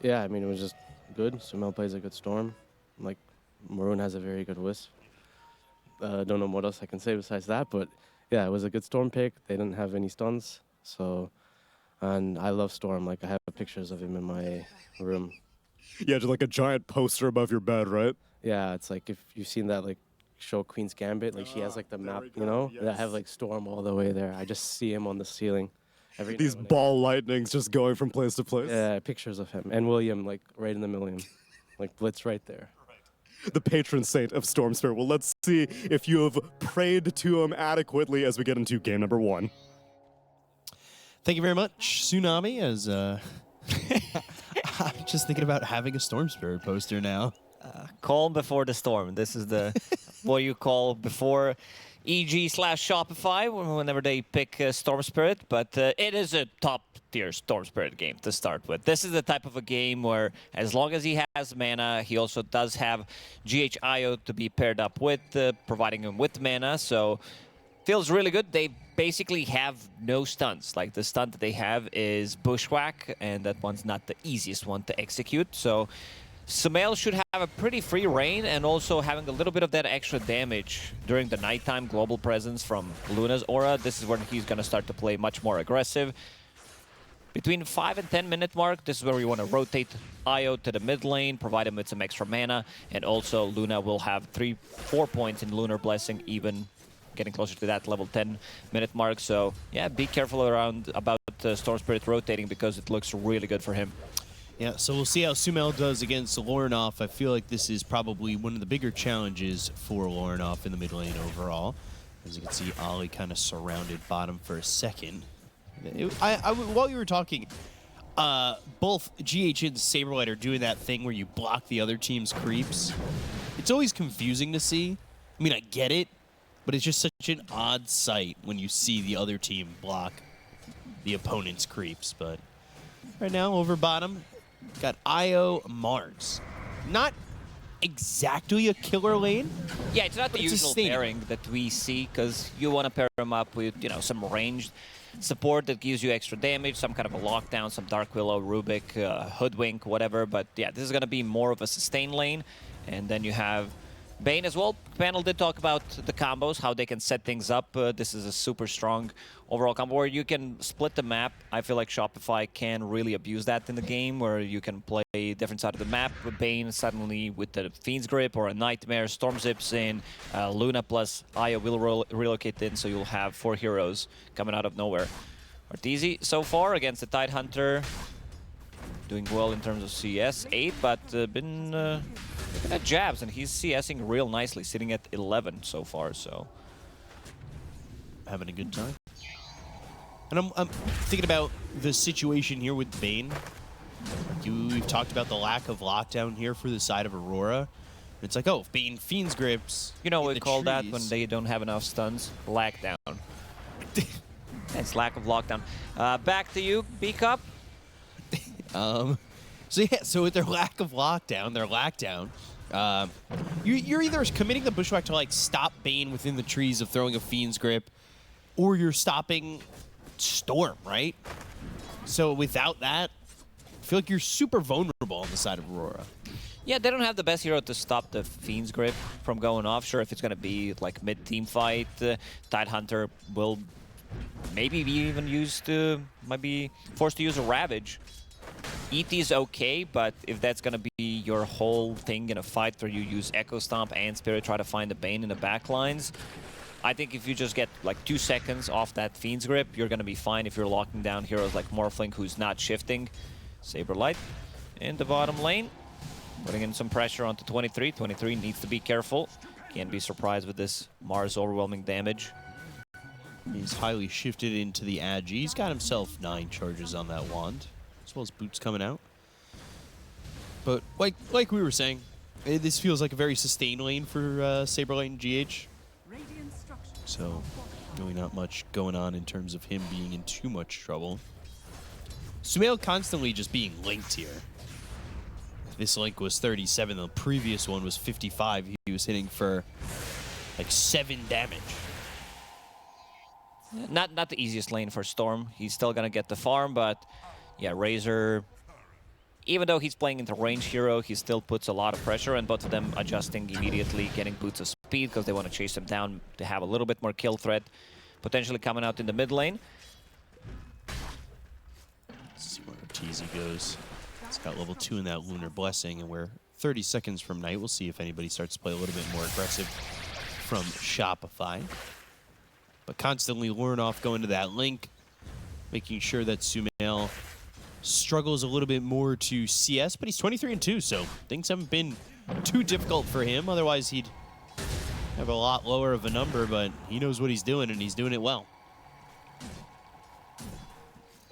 Yeah, I mean, it was just good. Sumail plays a good Storm. Like, Maroon has a very good Wisp. Don't know what else I can say besides that, but yeah, it was a good Storm pick. They didn't have any stuns, so... And I love Storm. Like, I have pictures of him in my room. Yeah, just like a giant poster above your bed, right? Yeah, it's like if you've seen that, like, show Queen's Gambit, like, she has, like, the map, you know? Yes. I have, like, Storm all the way there. I just see him on the ceiling. These ball lightnings just going from place to place. Yeah, pictures of him. And William, like, right in the middle of him. Like, Blitz right there. The patron saint of Storm Spirit. Well, let's see if you have prayed to him adequately as we get into game number 1. Thank you very much, Tsunami, as I'm just thinking about having a Storm Spirit poster now. Calm before the storm. This is the what you call before EG/Shopify whenever they pick Storm Spirit, but it is a top-tier Storm Spirit game to start with. This is the type of a game where as long as he has mana, he also does have GHIO to be paired up with, providing him with mana, so feels really good. They basically have no stuns. Like, the stun that they have is Bushwhack, and that one's not the easiest one to execute, so Sumail should have a pretty free reign, and also having a little bit of that extra damage during the nighttime global presence from Luna's aura. This is when he's going to start to play much more aggressive. Between 5 and 10 minute mark, this is where we want to rotate Io to the mid lane, provide him with some extra mana, and also Luna will have 3-4 points in Lunar Blessing, even getting closer to that level 10 minute mark. So yeah, be careful about Storm Spirit rotating, because it looks really good for him. Yeah, so we'll see how Sumail does against Lornoff. I feel like this is probably one of the bigger challenges for Lornoff in the mid lane overall. As you can see, Ollie kind of surrounded bottom for a second. While you were talking, both GH and Saberlight are doing that thing where you block the other team's creeps. It's always confusing to see. I mean, I get it, but it's just such an odd sight when you see the other team block the opponent's creeps. But right now, over bottom, got Io MOUZ. Not exactly a killer lane. Yeah, it's not the usual pairing that we see, because you want to pair him up with, you know, some ranged support that gives you extra damage, some kind of a lockdown, some Dark Willow, Rubik, Hoodwink, whatever. But yeah, this is going to be more of a sustain lane. And then you have Bane as well. The panel did talk about the combos, how they can set things up. This is a super strong overall combo where you can split the map. I feel like Shopify can really abuse that in the game, where you can play different side of the map. Bane suddenly with the Fiend's Grip or a Nightmare, Storm Zips in, Luna plus Aya will relocate in, so you'll have 4 heroes coming out of nowhere. Arteezy so far against the Tidehunter, doing well in terms of CS, 8, but been looking at jabs, and he's CSing real nicely, sitting at 11 so far, so having a good time. And I'm thinking about the situation here with Bane. We've talked about the lack of lockdown here for the side of Aurora. It's like, oh, Bane Fiend's Grips. You know what we call that when they don't have enough stuns? Lackdown. That's lack of lockdown. Back to you, B-Cup. So yeah, so with their lack of lockdown, their lackdown, you're either committing the Bushwhack to like stop Bane within the trees of throwing a Fiend's Grip, or you're stopping Storm, right? So without that, I feel like you're super vulnerable on the side of Aurora. Yeah, they don't have the best hero to stop the Fiend's Grip from going off. Sure, if it's going to be like mid-team fight, Tidehunter will maybe be even used to, might be forced to use a Ravage. ET is okay, but if that's going to be your whole thing in a fight where you use Echo Stomp and Spirit, try to find the Bane in the backlines, I think if you just get like 2 seconds off that Fiend's Grip, you're going to be fine if you're locking down heroes like Morphling, who's not shifting. Saberlight in the bottom lane, putting in some pressure onto 23. 23 needs to be careful. Can't be surprised with this Mars overwhelming damage. He's highly shifted into the Agi. He's got himself 9 charges on that wand, as well as boots coming out. But like we were saying, this feels like a very sustained lane for Saberlight and GH. So really not much going on in terms of him being in too much trouble. Sumail constantly just being linked here. This link was 37, the previous one was 55. He was hitting for like 7 damage. Not the easiest lane for Storm. He's still gonna get the farm, but yeah, Razor even though he's playing into range hero, he still puts a lot of pressure, and both of them adjusting immediately, getting boots of speed because they want to chase him down to have a little bit more kill threat, potentially coming out in the mid lane. Let's see where Arteezy goes. It's got level 2 in that Lunar Blessing, and we're 30 seconds from night. We'll see if anybody starts to play a little bit more aggressive from Shopify. But constantly luring off, going to that link, making sure that Sumail struggles a little bit more to CS, but he's 23-2, so things haven't been too difficult for him. Otherwise, he'd have a lot lower of a number, but he knows what he's doing, and he's doing it well.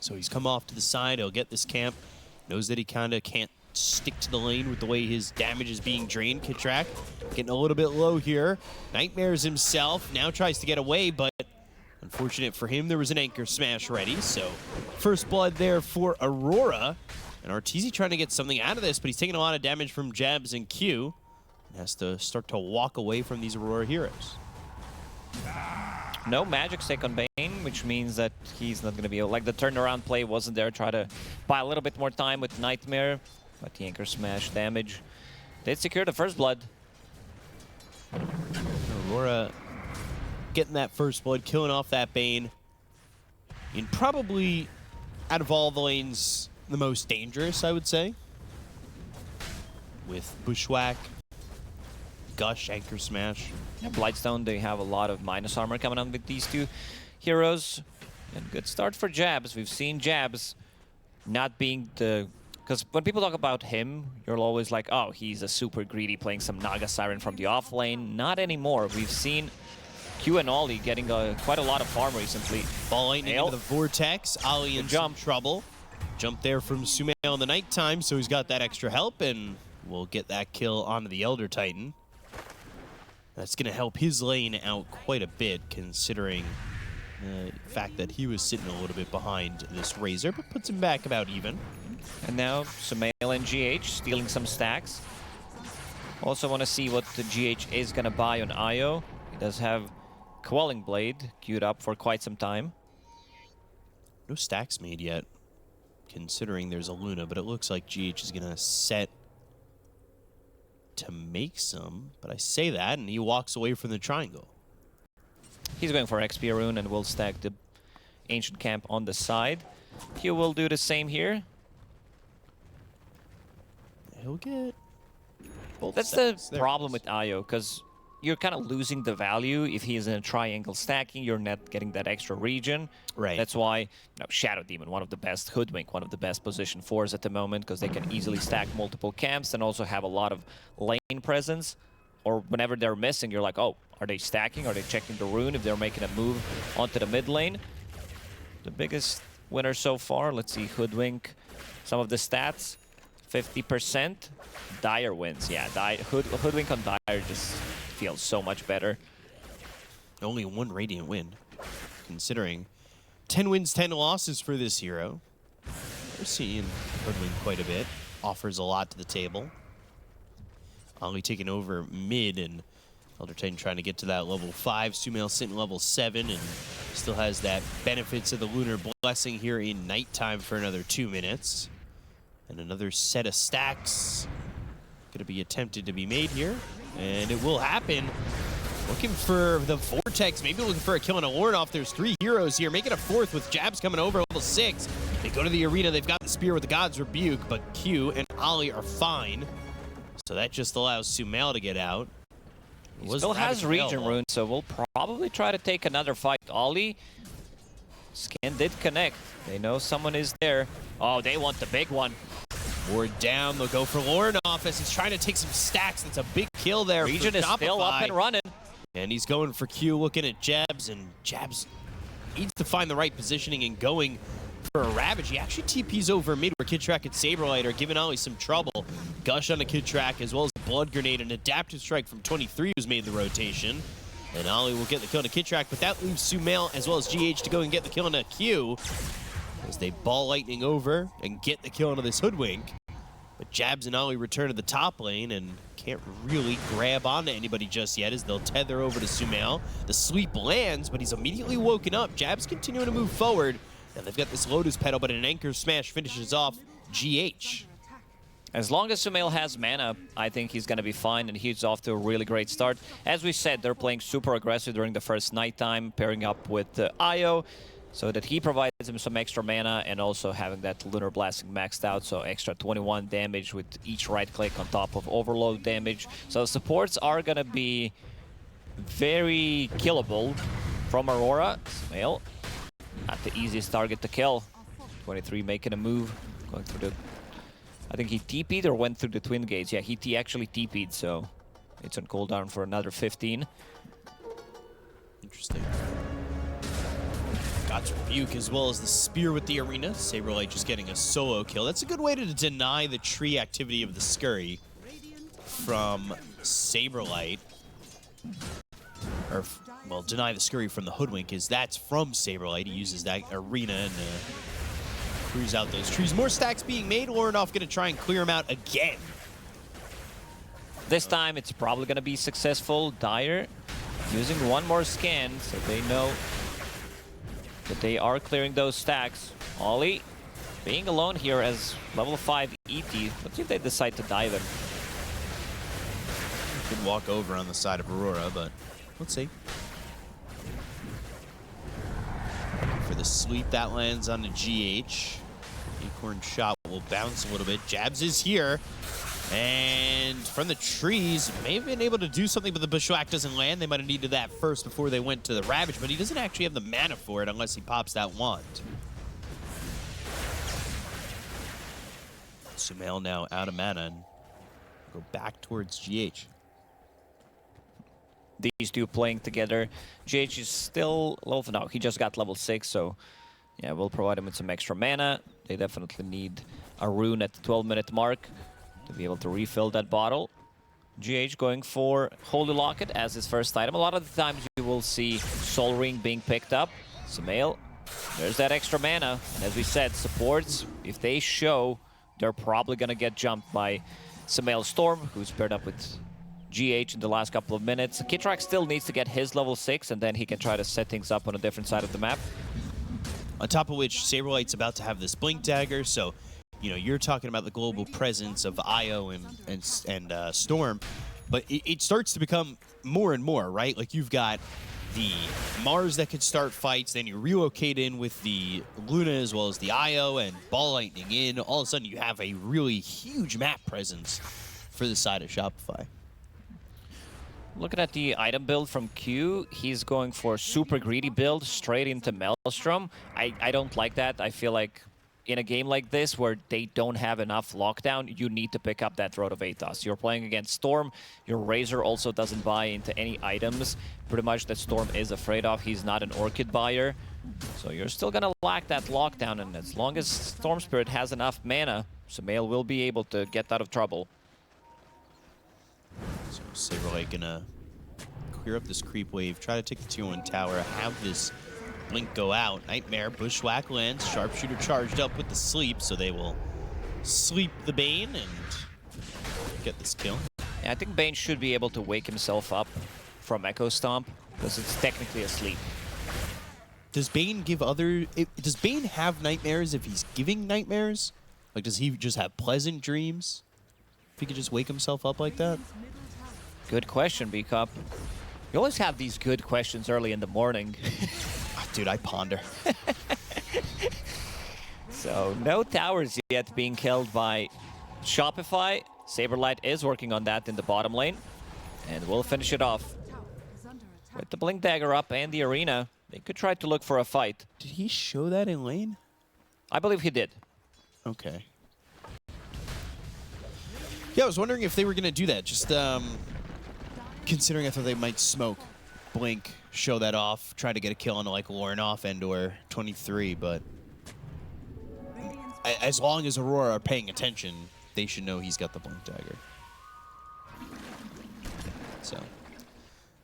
So he's come off to the side. He'll get this camp. Knows that he kind of can't stick to the lane with the way his damage is being drained. Kitrak getting a little bit low here. Nightmares himself. Now tries to get away, but unfortunate for him, there was an anchor smash ready. So first blood there for Aurora. And Arteezy trying to get something out of this, but he's taking a lot of damage from jabs and Q. And has to start to walk away from these Aurora heroes. No magic stick on Bane, which means that he's not going to be able, like the turnaround play wasn't there. Try to buy a little bit more time with Nightmare, but the anchor smash damage did secure the first blood. Aurora getting that first blood, killing off that Bane. And probably, out of all the lanes, the most dangerous, I would say. With Bushwhack, Gush, Anchor Smash. Yeah, Blightstone, they have a lot of minus armor coming on with these two heroes. And good start for Jabs. We've seen Jabs not being the... Because when people talk about him, you're always like, oh, he's a super greedy playing some Naga Siren from the off lane. Not anymore. We've seen Q and Ollie getting quite a lot of farm recently. Ball lightning into the Vortex. Ollie in some trouble. Jump there from Sumail in the nighttime, so he's got that extra help, and we'll get that kill onto the Elder Titan. That's going to help his lane out quite a bit, considering the fact that he was sitting a little bit behind this Razor, but puts him back about even. And now Sumail and GH stealing some stacks. Also want to see what the GH is going to buy on IO. He does have Quelling Blade queued up for quite some time. No stacks made yet, considering there's a Luna, but it looks like GH is going to set to make some, but I say that, and he walks away from the triangle. He's going for XP Rune and will stack the Ancient Camp on the side. Q will do the same here. He'll get both That's stacks. the problem with IO, because you're kind of losing the value if he is in a triangle stacking. You're not getting that extra region. Right. That's why Shadow Demon, one of the best, Hoodwink, one of the best position 4s at the moment, because they can easily stack multiple camps and also have a lot of lane presence. Or whenever they're missing, you're like, oh, are they stacking? Are they checking the rune if they're making a move onto the mid lane? The biggest winner so far, let's see, Hoodwink, some of the stats, 50%. Dire wins, yeah, Hoodwink on Dire just feels so much better. Only one Radiant win, considering 10 wins, 10 losses for this hero. We're seeing Hoodwink quite a bit. Offers a lot to the table. Ollie taking over mid, and Elder Titan trying to get to that level 5. Sumail sitting level 7, and still has that benefits of the Lunar Blessing here in nighttime for another 2 minutes. And another set of stacks going to be attempted to be made here, and it will happen. Looking for the Vortex, maybe looking for a kill on a Lornoff. There's 3 heroes here, making a 4th with Jabs coming over level 6. They go to the arena, they've got the Spear with the God's Rebuke, but Q and Ollie are fine. So that just allows Sumail to get out. He still has Region Rune, so we'll probably try to take another fight. Ollie, Scan did connect. They know someone is there. Oh, they want the big one. Ward down, they'll go for Lornoff as he's trying to take some stacks. That's a big kill there. Region is still up and running. And he's going for Q, looking at Jabs, and Jabs needs to find the right positioning and going for a Ravage. He actually TPs over mid where Kitrak and Saberlight are giving Ollie some trouble. Gush on the Kitrak as well as a Blood Grenade. An Adaptive Strike from 23 was made in the rotation. And Ollie will get the kill on the Kitrak, but that leaves Sumail as well as GH to go and get the kill on the Q as they ball lightning over and get the kill onto this Hoodwink. But Jabs and Ollie return to the top lane and can't really grab onto anybody just yet as they'll tether over to Sumail. The sweep lands, but he's immediately woken up. Jabs continuing to move forward. And they've got this Lotus Petal, but an Anchor Smash finishes off GH. As long as Sumail has mana, I think he's going to be fine, and he's off to a really great start. As we said, they're playing super aggressive during the first nighttime, pairing up with Io, so that he provides him some extra mana, and also having that Lunar Blasting maxed out, so extra 21 damage with each right click on top of overload damage. So supports are going to be very killable from Aurora. Sumail, not the easiest target to kill. 23 making a move, going through the... I think he TP'd or went through the twin gates. Yeah, he actually TP'd, so it's on cooldown for another 15. Interesting. Gotcha Rebuke as well as the Spear with the Arena. Saberlight just getting a solo kill. That's a good way to deny the tree activity of the Scurry from Saberlight. Or, well, deny the Scurry from the Hoodwink, is that's from Saberlight. He uses that Arena and cruise out those trees. More stacks being made. Lorinoff going to try and clear them out again. This time it's probably going to be successful. Dire using one more scan, so they know that they are clearing those stacks. Ollie being alone here as level 5 ET. Let's see if they decide to dive him. Could walk over on the side of Aurora, but let's see. For the sweep, that lands on the GH. Acorn shot will bounce a little bit. Jabs is here. And from the trees, may have been able to do something, but the Bushwhack doesn't land. They might have needed that first before they went to the Ravage, but he doesn't actually have the mana for it unless he pops that wand. Sumail now out of mana and go back towards GH. These two playing together. GH is still level... No, he just got level 6, so yeah, we'll provide him with some extra mana. They definitely need a rune at the 12-minute mark to be able to refill that bottle. GH going for Holy Locket as his first item. A lot of the times you will see Soul Ring being picked up. Sumail, there's that extra mana. And as we said, supports, if they show, they're probably going to get jumped by Sumail Storm, who's paired up with GH in the last couple of minutes. Kitrak still needs to get his level 6, and then he can try to set things up on a different side of the map. On top of which, Saberlight's about to have this Blink Dagger, so you know, you're talking about the global presence of Io and Storm, but it starts to become more and more, right? Like, you've got the Mars that can start fights, then you relocate in with the Luna as well as the Io and Ball Lightning in. All of a sudden, you have a really huge map presence for the side of Shopify. Looking at the item build from Q, he's going for super greedy build straight into Maelstrom. I don't like that. I feel like in a game like this where they don't have enough lockdown, you need to pick up that Throat of Atos. You're playing against Storm. Your Razor also doesn't buy into any items pretty much that Storm is afraid of. He's not an Orchid buyer. So you're still going to lack that lockdown, and as long as Storm Spirit has enough mana, Sumail will be able to get out of trouble. So Saberlight gonna clear up this creep wave, try to take the tier 1 tower, have this Blink go out. Nightmare, Bushwhack lands, Sharpshooter charged up with the sleep, so they will sleep the Bane and get this kill. Yeah, I think Bane should be able to wake himself up from Echo Stomp, because it's technically asleep. Does Bane give does Bane have nightmares if he's giving nightmares? Like, does he just have pleasant dreams? If he could just wake himself up like that? Good question, B-Cup. You always have these good questions early in the morning. Dude, I ponder. So, no towers yet being killed by Shopify. Saberlight is working on that in the bottom lane. And we'll finish it off. With the Blink Dagger up and the Arena, they could try to look for a fight. Did he show that in lane? I believe he did. Okay. Yeah, I was wondering if they were going to do that. Just considering I thought they might smoke, Blink, show that off, try to get a kill on like Lorinoff and or 23, but as long as Aurora are paying attention, they should know he's got the Blink Dagger. So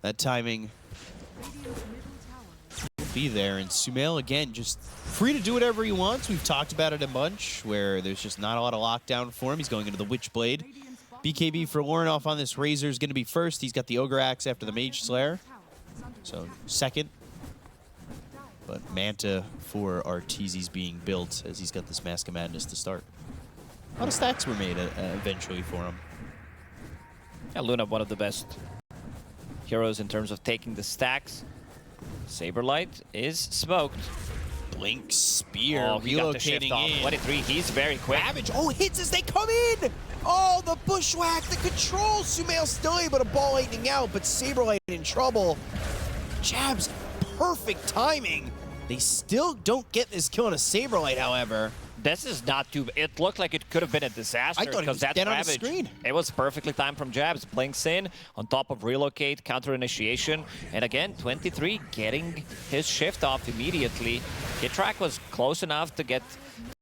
that timing will be there, and Sumail again just free to do whatever he wants. We've talked about it a bunch where there's just not a lot of lockdown for him. He's going into the Witchblade. BKB for Lorinoff on this Razor is going to be first. He's got the Ogre Axe after the Mage Slayer. So second. But Manta for Arteezy's being built as he's got this Mask of Madness to start. A lot of stacks were made eventually for him. Yeah, Luna, one of the best heroes in terms of taking the stacks. Saberlight is smoked. Blink, spear, Oh, he got the shift relocating off. in. 23, he's very quick. Ravage. Oh, hits as they come in. Oh, the bushwhack, the control. Sumail still able to ball lightning out, but Saberlight in trouble. Jabs, perfect timing. They still don't get this kill on a Saberlight, however. This is not too... It looked like it could have been a disaster. I thought he was that's dead on the Ravage. screen. It was perfectly timed from Jabs. Blinks in, on top of relocate, counter initiation. And again, 23 getting his shift off immediately. Kitrak was close enough to get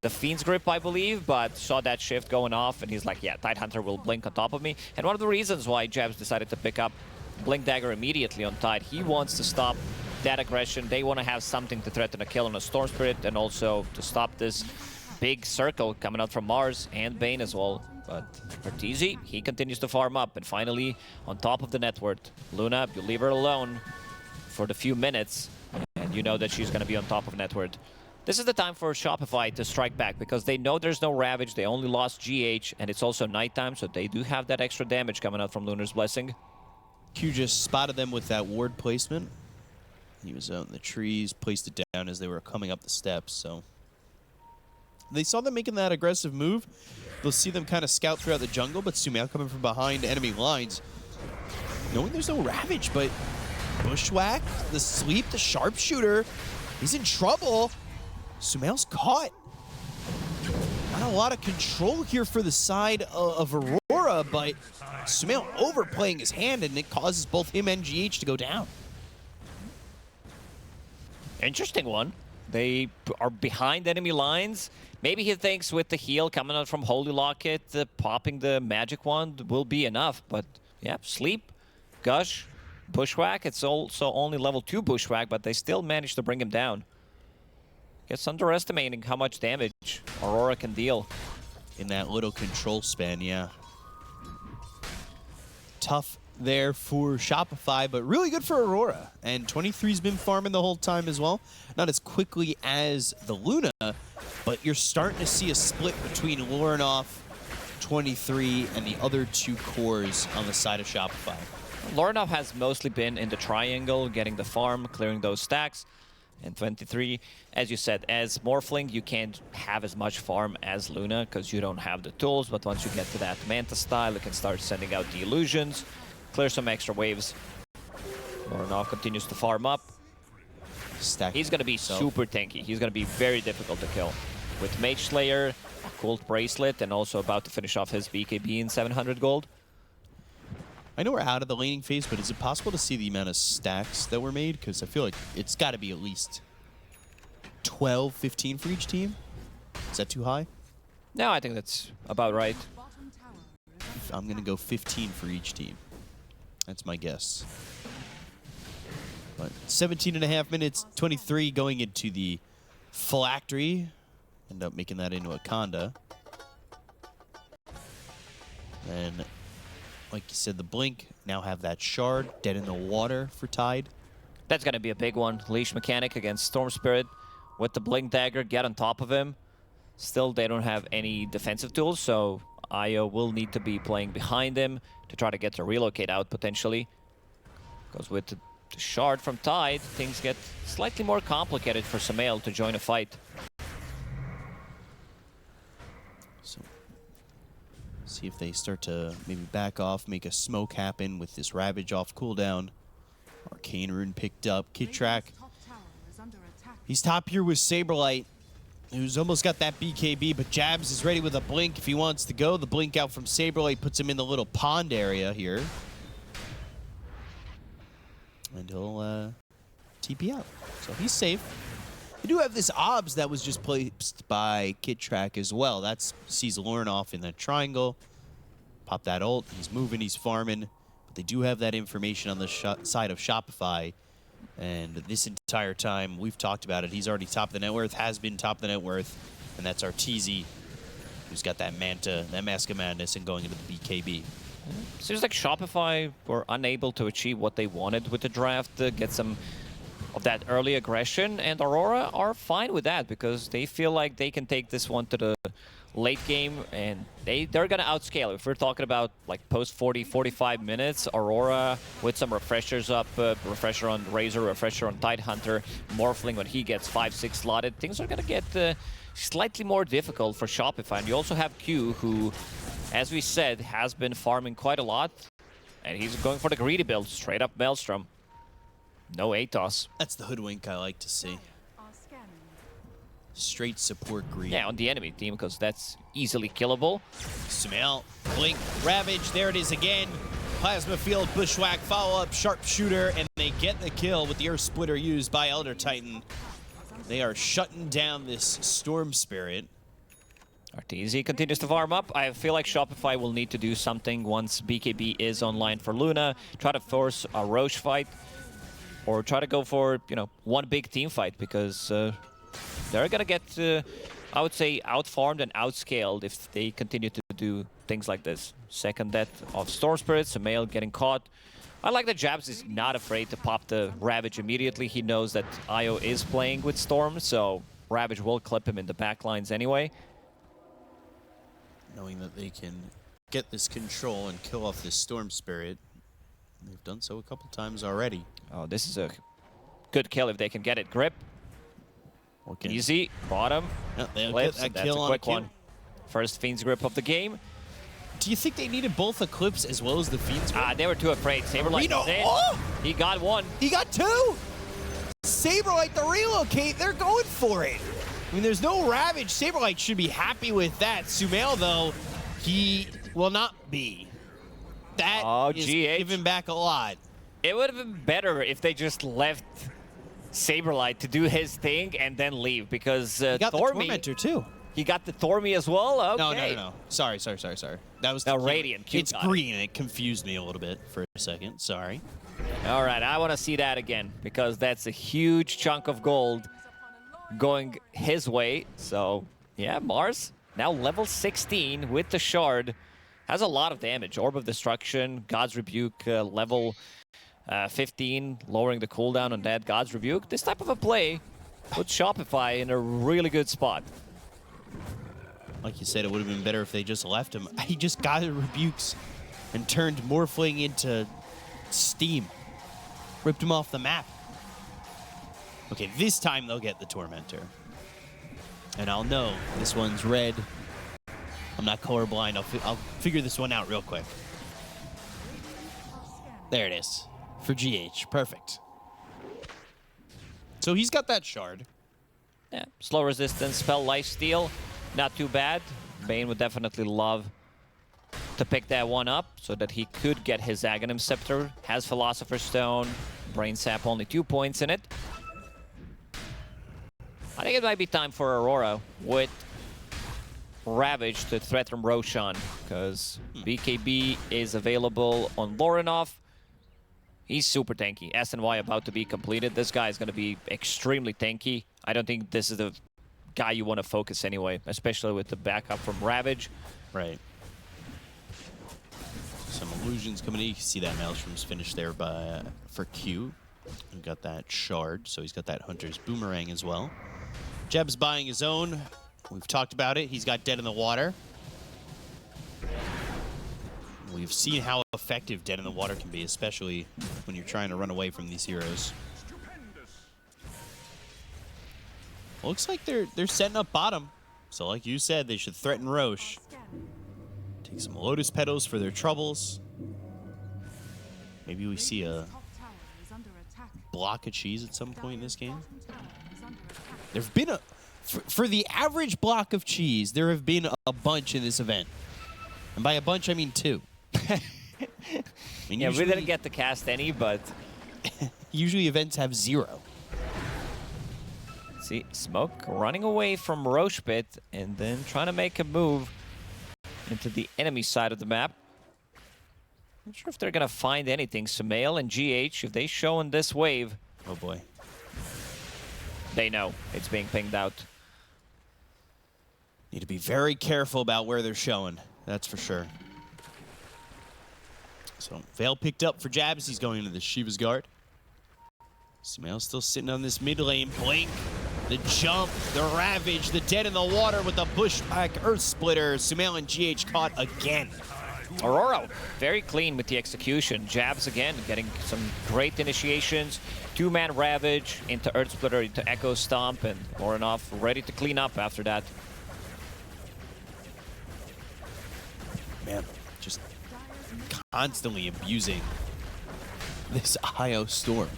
the Fiend's Grip, I believe, but saw that shift going off, and he's like, yeah, Tidehunter will blink on top of me. And one of the reasons why Jabs decided to pick up Blink Dagger immediately on Tide, he wants to stop that aggression. They want to have something to threaten a kill on a Storm Spirit, and also to stop this big circle coming out from Mars and Bane as well. But for TZ, he continues to farm up, and finally on top of the net worth. Luna, you leave her alone for the few minutes, and you know that she's going to be on top of net worth. This is the time for Shopify to strike back, because they know there's no Ravage, they only lost GH, and it's also nighttime, so they do have that extra damage coming out from Lunar's Blessing. Q just spotted them with that ward placement. He was out in the trees, placed it down as they were coming up the steps, so... They saw them making that aggressive move. They'll see them kind of scout throughout the jungle, but Sumail coming from behind enemy lines. Knowing there's no Ravage, but Bushwhack, the sleep, the sharpshooter, he's in trouble. Sumail's caught. Not a lot of control here for the side of Aurora, but Sumail overplaying his hand, and it causes both him and GH to go down. Interesting one. They are behind enemy lines. Maybe he thinks with the heal coming out from Holy Locket, popping the magic wand will be enough. But yeah, sleep, gush, bushwhack. It's also only level 2 bushwhack, but they still managed to bring him down. Guess underestimating how much damage Aurora can deal. In that little control span, yeah. Tough there for Shopify, but really good for Aurora. And 23's been farming the whole time as well. Not as quickly as the Luna, but you're starting to see a split between Lorinoff, 23, and the other two cores on the side of Shopify. Lorinoff has mostly been in the triangle, getting the farm, clearing those stacks. And 23, as you said, as Morphling, you can't have as much farm as Luna because you don't have the tools, but once you get to that Manta style, you can start sending out the illusions, clear some extra waves. Lorinoff continues to farm up. He's going to be super tanky. He's going to be very difficult to kill. With Mage Slayer, a Cult Bracelet, and also about to finish off his BKB in 700 gold. I know we're out of the laning phase, but is it possible to see the amount of stacks that were made? Because I feel like it's got to be at least 12, 15 for each team. Is that too high? No, I think that's about right. I'm going to go 15 for each team. That's my guess. But 17 and a half minutes, 23 going into the phylactery. End up making that into a Conda. And like you said, the Blink now have that shard dead in the water for Tide. That's going to be a big one. Leash Mechanic against Storm Spirit with the Blink Dagger, get on top of him. Still, they don't have any defensive tools, so Io will need to be playing behind him to try to get the relocate out potentially. Because with the shard from Tide, things get slightly more complicated for Sumail to join a fight. So, see if they start to maybe back off, make a smoke happen with this Ravage off cooldown. Arcane Rune picked up. Kitrak. He's top here with Saberlight, who's almost got that BKB, but Jabs is ready with a Blink if he wants to go. The Blink out from Saberlight puts him in the little pond area here. And he'll TP out. So he's safe. We do have this OBS that was just placed by Kitrak as well. That sees Lorinoff in the triangle. Pop that ult. He's moving, he's farming. But they do have that information on the side of Shopify. And this entire time, we've talked about it. He's already top of the net worth, has been top of the net worth. And that's our TZ, who's got that Manta, that Mask of Madness, and going into the BKB. Seems like Shopify were unable to achieve what they wanted with the draft, to get some of that early aggression, and Aurora are fine with that because they feel like they can take this one to the late game, and they're gonna outscale. If we're talking about like post 40, 45 minutes, Aurora with some refreshers up, refresher on Razor, refresher on Tidehunter, Morphling when he gets 5-6 slotted, things are gonna get slightly more difficult for Shopify. And you also have Q, who, as we said, has been farming quite a lot, and he's going for the greedy build, straight up Maelstrom. No ATOS. That's the hoodwink I like to see. Straight support greed. Yeah, on the enemy team, because that's easily killable. Sumail, Blink, Ravage, there it is again. Plasma Field, Bushwhack, follow-up, Sharpshooter, and they get the kill with the Earth Splitter used by Elder Titan. They are shutting down this Storm Spirit. Arteezy continues to farm up. I feel like Shopify will need to do something once BKB is online for Luna. Try to force a Roche fight, or try to go for, you know, one big team fight, because they're gonna get, I would say, outfarmed and outscaled if they continue to do things like this. Second death of Storm Spirit, Sumail getting caught. I like that Jabs is not afraid to pop the Ravage immediately. He knows that IO is playing with Storm, so Ravage will clip him in the backlines anyway. Knowing that they can get this control and kill off this Storm Spirit. They've done so a couple times already. Oh, this is a good kill if they can get it. Grip. Okay. Easy. Bottom. Yeah, they'll Clips. get a That's kill a on quick Q. one. First Fiend's Grip of the game. Do you think they needed both Eclipse as well as the Fiend's Grip? They were too afraid. Saberlight Reno, is in. oh! He got one. He got two! Saberlight, the relocate, they're going for it. I mean, there's no Ravage. Saberlight should be happy with that. Sumail, though, he will not be. That is GH. giving back a lot. It would have been better if they just left Saberlight to do his thing and then leave, because He got the Thormy, Tormentor, too. he got the Thormy as well? Okay. No. Sorry. That was No, the Radiant. Q It's got it. green. It confused me a little bit for a second. Sorry. All right, I want to see that again, because that's a huge chunk of gold going his way. So, yeah, Mars, now level 16 with the Shard, has a lot of damage. Orb of Destruction, God's Rebuke, level 15, lowering the cooldown on that God's Rebuke. This type of a play puts Shopify in a really good spot. Like you said, it would have been better if they just left him. He just got the rebukes and turned Morphling into steam. Ripped him off the map. Okay, this time they'll get the Tormentor. And I'll know this one's red. I'm not colorblind. I'll figure this one out real quick. There it is. For GH. Perfect. So he's got that shard. Yeah, slow resistance, spell lifesteal, not too bad. Bane would definitely love to pick that one up so that he could get his Aghanim Scepter. Has Philosopher's Stone, Brain Sap, only 2 points in it. I think it might be time for Aurora with Ravage to threaten Roshan, because BKB is available on Lorinov. He's super tanky. SNY about to be completed. This guy is going to be extremely tanky. I don't think this is the guy you want to focus anyway, especially with the backup from Ravage. Right. Some illusions coming in. You can see that Maelstrom's finished there for Q. We got that shard, so he's got that Hunter's Boomerang as well. Jeb's buying his own. We've talked about it. He's got Dead in the Water. We've seen how effective Dead in the Water can be, especially when you're trying to run away from these heroes. Looks like they're setting up bottom. So like you said, they should threaten Roche. Take some Lotus Petals for their troubles. Maybe we see a block of cheese at some point in this game. There've been for the average block of cheese, there have been a bunch in this event. And by a bunch, I mean 2. I mean, Yeah, we didn't get to cast any, but... usually events have 0. See, Smoke running away from Roche Pit and then trying to make a move into the enemy side of the map. Not sure if they're going to find anything. Sumail and GH, if they show in this wave... Oh boy. They know it's being pinged out. Need to be very careful about where they're showing. That's for sure. So, Veil picked up for Jabs. He's going into the Shiva's Guard. Sumail's still sitting on this mid lane. Blink. The jump, the ravage, the dead in the water with the pushback earth splitter. Sumail and GH caught again. Aurora, very clean with the execution. Jabs again, getting some great initiations. Two-man Ravage into Earth Splitter, into Echo Stomp, and Lorinov ready to clean up after that. Man, just constantly abusing this IO Storm.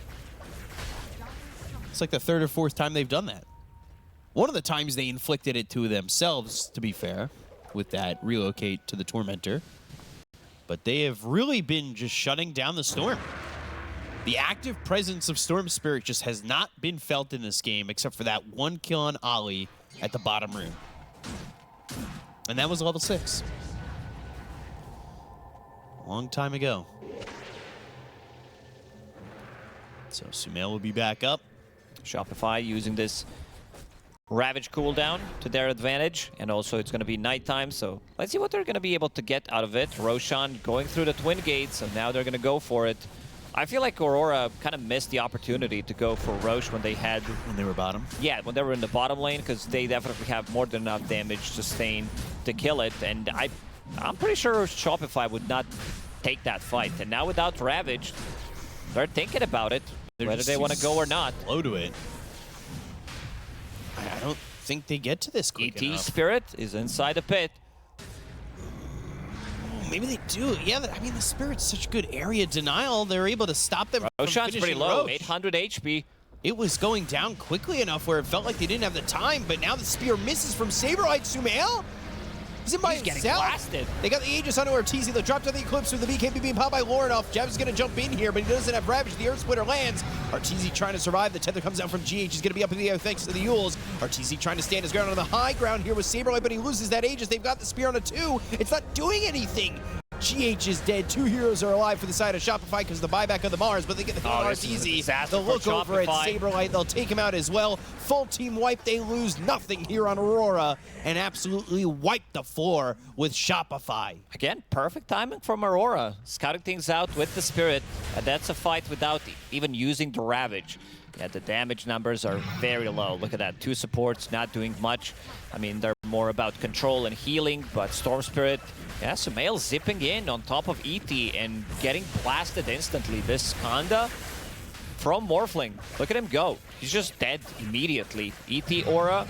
It's like the third or fourth time they've done that. One of the times they inflicted it to themselves, to be fair, with that relocate to the Tormentor. But they have really been just shutting down the Storm. The active presence of Storm Spirit just has not been felt in this game, except for that one kill on Ollie at the bottom room. And that was level 6. Long time ago. So Sumail will be back up. Shopify using this Ravage cooldown to their advantage, and also it's going to be nighttime, so let's see what they're going to be able to get out of it. Roshan going through the twin gates, so now they're going to go for it. I feel like Aurora kind of missed the opportunity to go for Roche when they had... When they were bottom? Yeah, when they were in the bottom lane, because they definitely have more than enough damage sustained to kill it, and I'm pretty sure Shopify would not take that fight. And now without Ravage, they're thinking about it, whether they want to go or not. Slow to it. I don't think they get to this quick ET enough. Spirit is inside the pit. Oh, maybe they do. Yeah, I mean, the Spirit's such good area denial. They're able to stop them from Roshan's finishing pretty low, Roche. 800 HP. It was going down quickly enough where it felt like they didn't have the time, but now the spear misses from Saberlight. Sumail? He's in by He's getting himself. blasted. They got the Aegis onto Arteezy. They'll drop to the Eclipse with the BKB being popped by Lorinov. Jeb's going to jump in here, but he doesn't have Ravage. The Earth Splitter lands. Arteezy trying to survive. The tether comes out from GH. He's going to be up in the air thanks to the Yules. Arteezy trying to stand his ground on the high ground here with Saberlight, but he loses that Aegis. They've got the spear on a 2. It's not doing anything. GH is dead. 2 heroes are alive for the side of Shopify because of the buyback of the Mars, but they get the kill on Arteezy. They'll look over at Saberlight. They'll take him out as well. Full team wipe. They lose nothing here on Aurora and absolutely wipe the floor with Shopify. Again, perfect timing from Aurora. Scouting things out with the Spirit, and that's a fight without even using the Ravage. Yeah, the damage numbers are very low. Look at that, 2 supports not doing much. I mean, they're more about control and healing, but Storm Spirit, yeah, Sumail zipping in on top of ET and getting blasted instantly. This Kanda from Morphling, look at him go. He's just dead immediately. ET Aura,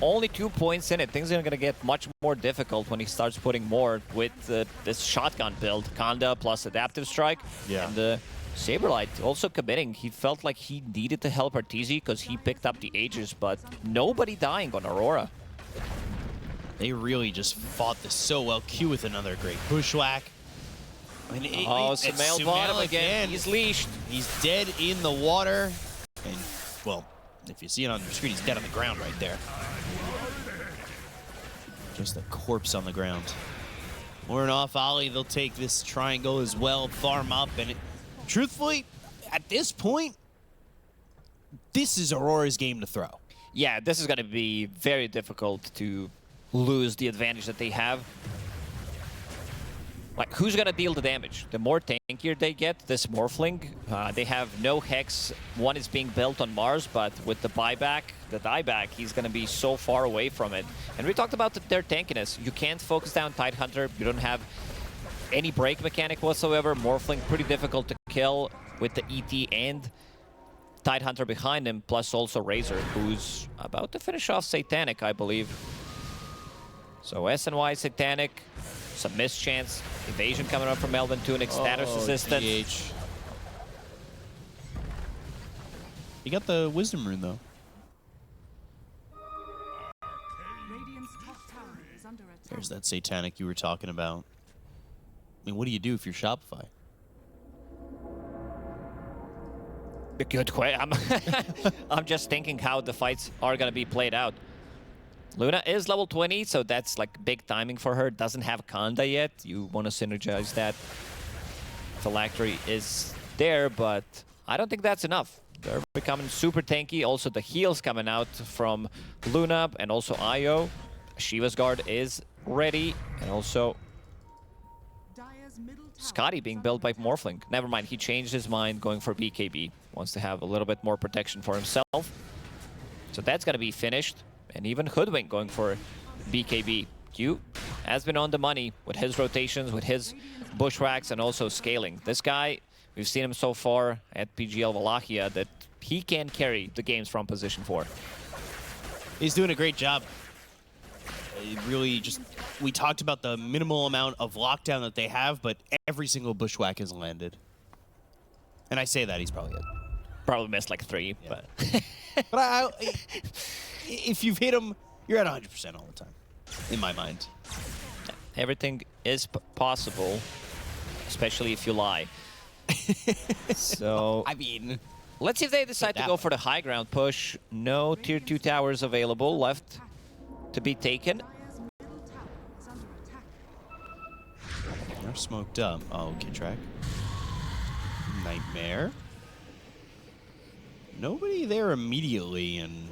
only 2 points in it. Things are going to get much more difficult when he starts putting more with this shotgun build. Kanda plus Adaptive Strike. Yeah. And Saberlight also committing. He felt like he needed to help Arteezy because he picked up the Aegis, but nobody dying on Aurora. They really just fought this so well. Q with another great bushwhack. I mean, Sumail bottom again. He's leashed. He's dead in the water. And, well, if you see it on your screen, he's dead on the ground right there. Just a corpse on the ground. Lorinov, Ollie, they'll take this triangle as well, farm up, and truthfully, at this point, this is Aurora's game to throw. Yeah, this is going to be very difficult to lose the advantage that they have. Like, who's going to deal the damage? The more tankier they get, this Morphling, they have no Hex. One is being built on Mars, but with the buyback, the dieback, he's going to be so far away from it. And we talked about their tankiness. You can't focus down Tidehunter. You don't have any break mechanic whatsoever. Morphling, pretty difficult to kill with the ET and Tidehunter behind him, plus also Razor, who's about to finish off Satanic, I believe. So SNY Satanic, some mischance, evasion coming up from Melvin Tunic, status resistance. GH. He got the Wisdom Rune, though. There's that Satanic you were talking about. I mean, what do you do if you're Shopify? A good question. I'm just thinking how the fights are going to be played out. Luna is level 20, so that's like big timing for her. Doesn't have Kanda yet. You want to synergize that. Phylactery is there, but I don't think that's enough. They're becoming super tanky. Also, the heals coming out from Luna and also Io. Shiva's Guard is ready, and also Scotty being built by Morphling. Never mind, he changed his mind going for BKB. Wants to have a little bit more protection for himself. So that's going to be finished. And even Hoodwink going for BKB. Q has been on the money with his rotations, with his bushwhacks, and also scaling. This guy, we've seen him so far at PGL Wallachia that he can carry the games from position 4. He's doing a great job. It really just, we talked about the minimal amount of lockdown that they have, but every single bushwhack has landed. And I say that, he's probably hit. Probably missed like 3, but... But if you've hit him, you're at 100% all the time, in my mind. Everything is possible, especially if you lie. So... I mean... Let's see if they decide to go for the high ground push. No tier 2 towers available left to be taken. They're smoked up. Oh, okay, track. Nightmare. Nobody there immediately, and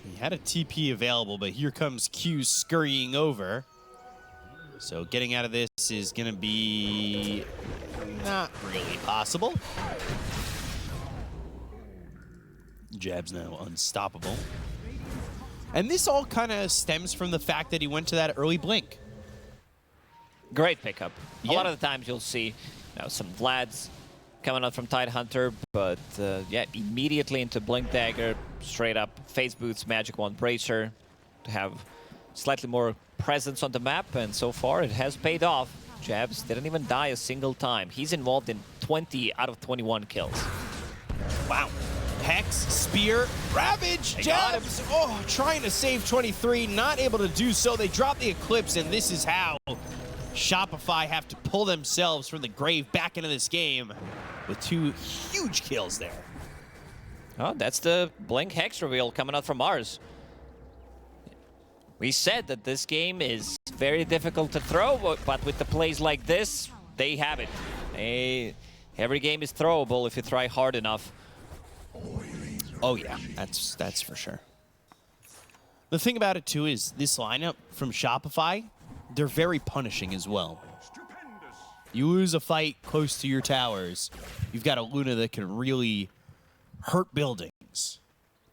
he had a TP available, but here comes Q scurrying over. So getting out of this is going to be not really possible. Jab's now unstoppable. And this all kind of stems from the fact that he went to that early blink. Great pickup. Yeah. A lot of the times you'll see some Vlads coming out from Tidehunter, but yeah, immediately into Blink Dagger, straight up Phase Boots, Magic Wand Bracer to have slightly more presence on the map, and so far it has paid off. Jabs didn't even die a single time. He's involved in 20 out of 21 kills. Wow. Hex, Spear, Ravage, Jabs, oh, trying to save 23, not able to do so. They drop the Eclipse, and this is how Shopify have to pull themselves from the grave back into this game with 2 huge kills there. Oh, that's the Blink Hex reveal coming out from MOUZ. We said that this game is very difficult to throw, but with the plays like this, they have it. Every game is throwable if you try hard enough. Oh yeah, that's for sure. The thing about it too is this lineup from Shopify, they're very punishing as well. You lose a fight close to your towers, you've got a Luna that can really hurt buildings.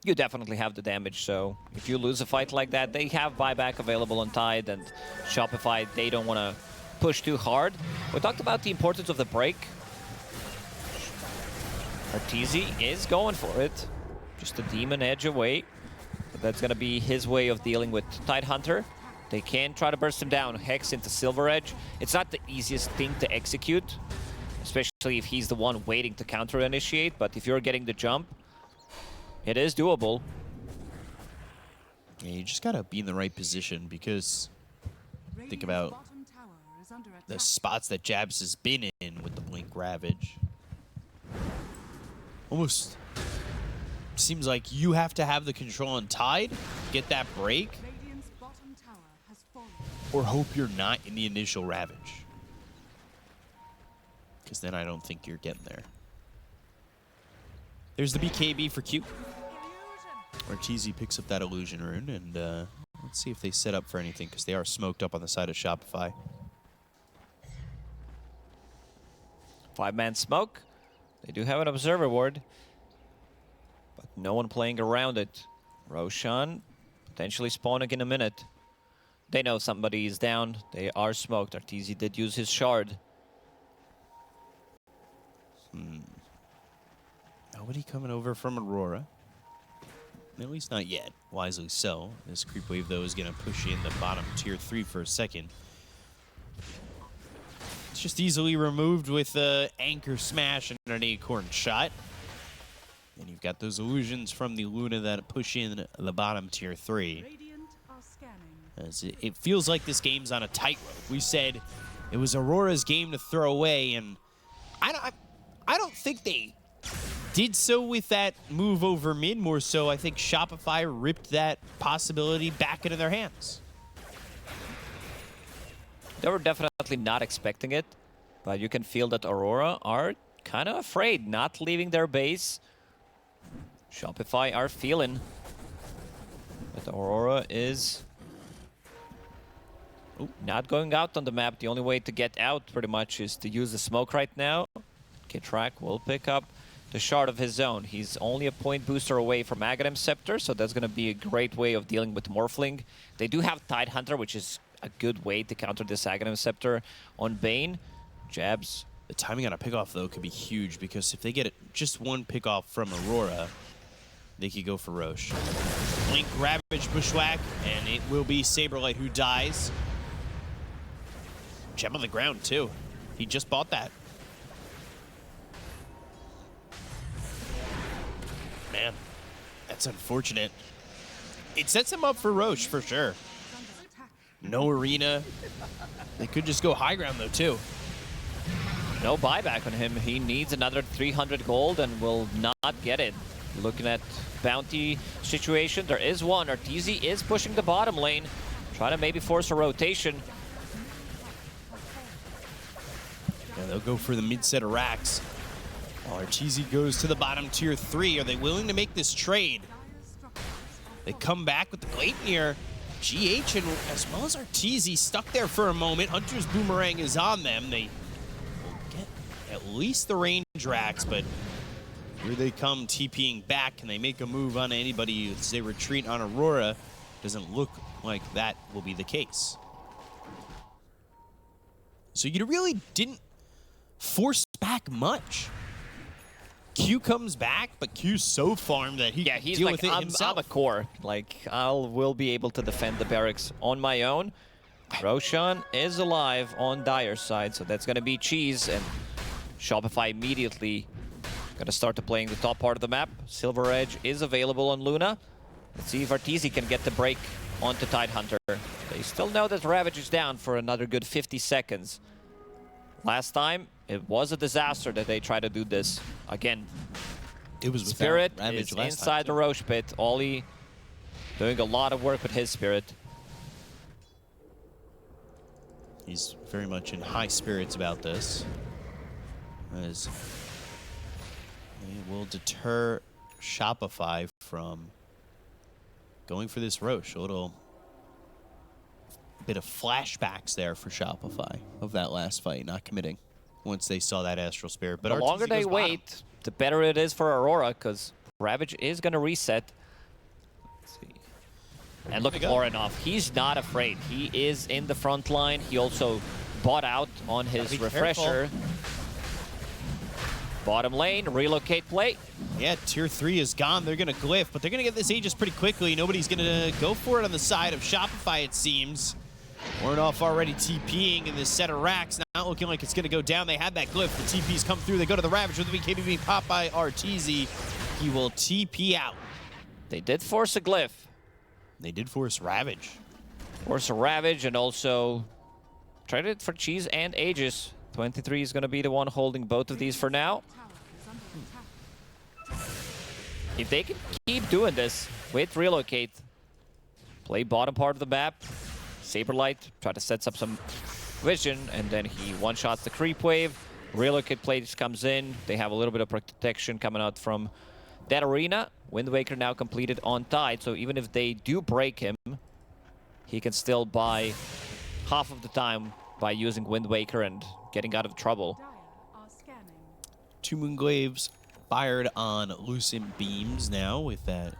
You definitely have the damage, so if you lose a fight like that, they have buyback available on Tide, and Shopify, they don't want to push too hard. We talked about the importance of the break. Arteezy is going for it. Just a Demon Edge away. But that's going to be his way of dealing with Tidehunter. They can try to burst him down. Hex into Silver Edge. It's not the easiest thing to execute, especially if he's the one waiting to counter-initiate, but if you're getting the jump, it is doable. Yeah, you just got to be in the right position, because think about the spots that Jabs has been in with the Blink Ravage. Almost seems like you have to have the control on Tide, get that break, or hope you're not in the initial Ravage. Because then I don't think you're getting there. There's the BKB for Q. Arteezy picks up that Illusion Rune, and let's see if they set up for anything, because they are smoked up on the side of Shopify. 5-man smoke. They do have an Observer Ward, but no one playing around it. Roshan potentially spawning in a minute. They know somebody is down. They are smoked. Arteezy did use his shard. Nobody coming over from Aurora. At least not yet. Wisely so. This creep wave, though, is going to push you in the bottom tier 3 for a second. It's just easily removed with the Anchor Smash and an Acorn Shot. And you've got those illusions from the Luna that push in the bottom tier 3. As it feels like this game's on a tightrope. We said it was Aurora's game to throw away, and I don't think they did so with that move over mid. More so, I think Shopify ripped that possibility back into their hands. They were definitely not expecting it, but you can feel that Aurora are kind of afraid, not leaving their base. Shopify are feeling that Aurora is not going out on the map. The only way to get out pretty much is to use the smoke right now. Track will pick up the shard of his own. He's only a point booster away from Aghanim Scepter, so that's going to be a great way of dealing with Morphling. They do have Tidehunter, which is a good way to counter this Aghanim Scepter on Bane. Jabs. The timing on a pickoff, though, could be huge, because if they get just one pickoff from Aurora, they could go for Roche. Blink, Ravage, Bushwhack, and it will be Saberlight who dies. Gem on the ground, too. He just bought that. Man, that's unfortunate. It sets him up for Roche, for sure. No arena. They could just go high ground, though, too. No buyback on him. He needs another 300 gold and will not get it. Looking at bounty situation, there is one. Arteezy is pushing the bottom lane, trying to maybe force a rotation. Yeah, they'll go for the mid-set of racks. While Arteezy goes to the bottom tier 3. Are they willing to make this trade? They come back with the Gleipnir. GH and as well as Arteezy stuck there for a moment. Hunter's Boomerang is on them. They will get at least the range racks, but here they come TPing back. Can they make a move on anybody as they retreat on Aurora? Doesn't look like that will be the case. So you really didn't force back much. Q comes back, but Q's so farmed that he can he's deal like, with it himself. I'm a core. Like, will be able to defend the barracks on my own. Roshan is alive on Dire's side, so that's going to be Cheese, and Shopify immediately going to start to playing the top part of the map. Silver Edge is available on Luna. Let's see if Arteezy can get the break onto Tidehunter. They still know that Ravage is down for another good 50 seconds. Last time, it was a disaster that they tried to do this. Again, It was without Spirit Ravage is last inside time, the Roche pit. Ollie doing a lot of work with his Spirit. He's very much in high spirits about this, as it will deter Shopify from going for this Roche. A little bit of flashbacks there for Shopify of that last fight, not committing once they saw that Astral Spirit. But The longer Arteezy they goes bottom. wait, the better it is for Aurora, because Ravage is going to reset. Let's see. And look at Lorinov. He's not afraid. He is in the front line. He also bought out on his Be refresher. careful. Bottom lane, relocate play. Yeah, tier 3 is gone. They're going to glyph, but they're going to get this Aegis pretty quickly. Nobody's going to go for it on the side of Shopify, it seems. Warnoff already TPing in this set of racks. Not looking like it's going to go down. They had that glyph. The TPs come through. They go to the Ravage with the BKB being popped by Arteezy. He will TP out. They did force a glyph. They did force Ravage. Force a Ravage and also tried it for Cheese and Aegis. 23 is going to be the one holding both of these for now. If they can keep doing this with relocate, play bottom part of the map, Saberlight try to set up some vision, and then he one-shots the creep wave. Relocate play just comes in. They have a little bit of protection coming out from that arena. Wind Waker now completed on Tide, so even if they do break him, he can still buy half of the time by using Wind Waker and getting out of trouble. 2 Moonglaves fired on Lucent Beams now with that.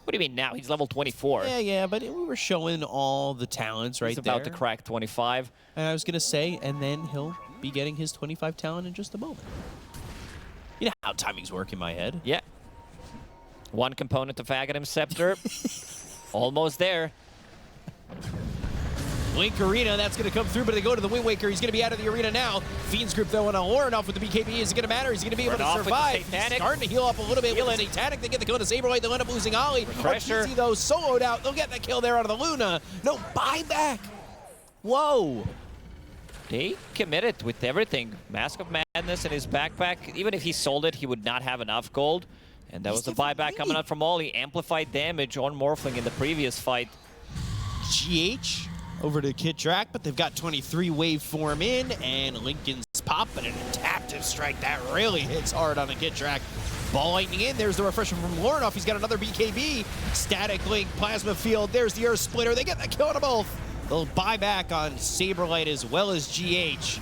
What do you mean now? He's level 24. Yeah, but we were showing all the talents right He's there. about to crack 25. And I was going to say, and then he'll be getting his 25 talent in just a moment. You know how timings work in my head. Yeah. One component of Aghanim Scepter. Almost there. Blink Arena, that's going to come through, but they go to the Wind Waker. He's going to be out of the arena now. Fiend's Group, though, on Lorinov with the BKB. Is it going to matter? Is he going to be able to Lorinov with the survive? He's Satanic. starting to heal up a little bit with the Satanic. They get the kill to Saberlight. They'll end up losing Ollie. Refresher. Arteezy, though, soloed out. They'll get the kill there out of the Luna. No buyback. Whoa. They committed with everything. Mask of Madness in his backpack. Even if he sold it, he would not have enough gold. And that was the buyback coming out from Ollie. Amplified damage on Morphling in the previous fight. GH over to Kit Drac, but they've got 23 waveform in, and Lincoln's popping an adaptive strike that really hits hard on a Kit Drac. Ball lightning in. There's the refresher from Lorinov. He's got another BKB. Static Link, Plasma Field. There's the Earth Splitter. They get the kill to both. They'll buy back on Saberlight as well as GH.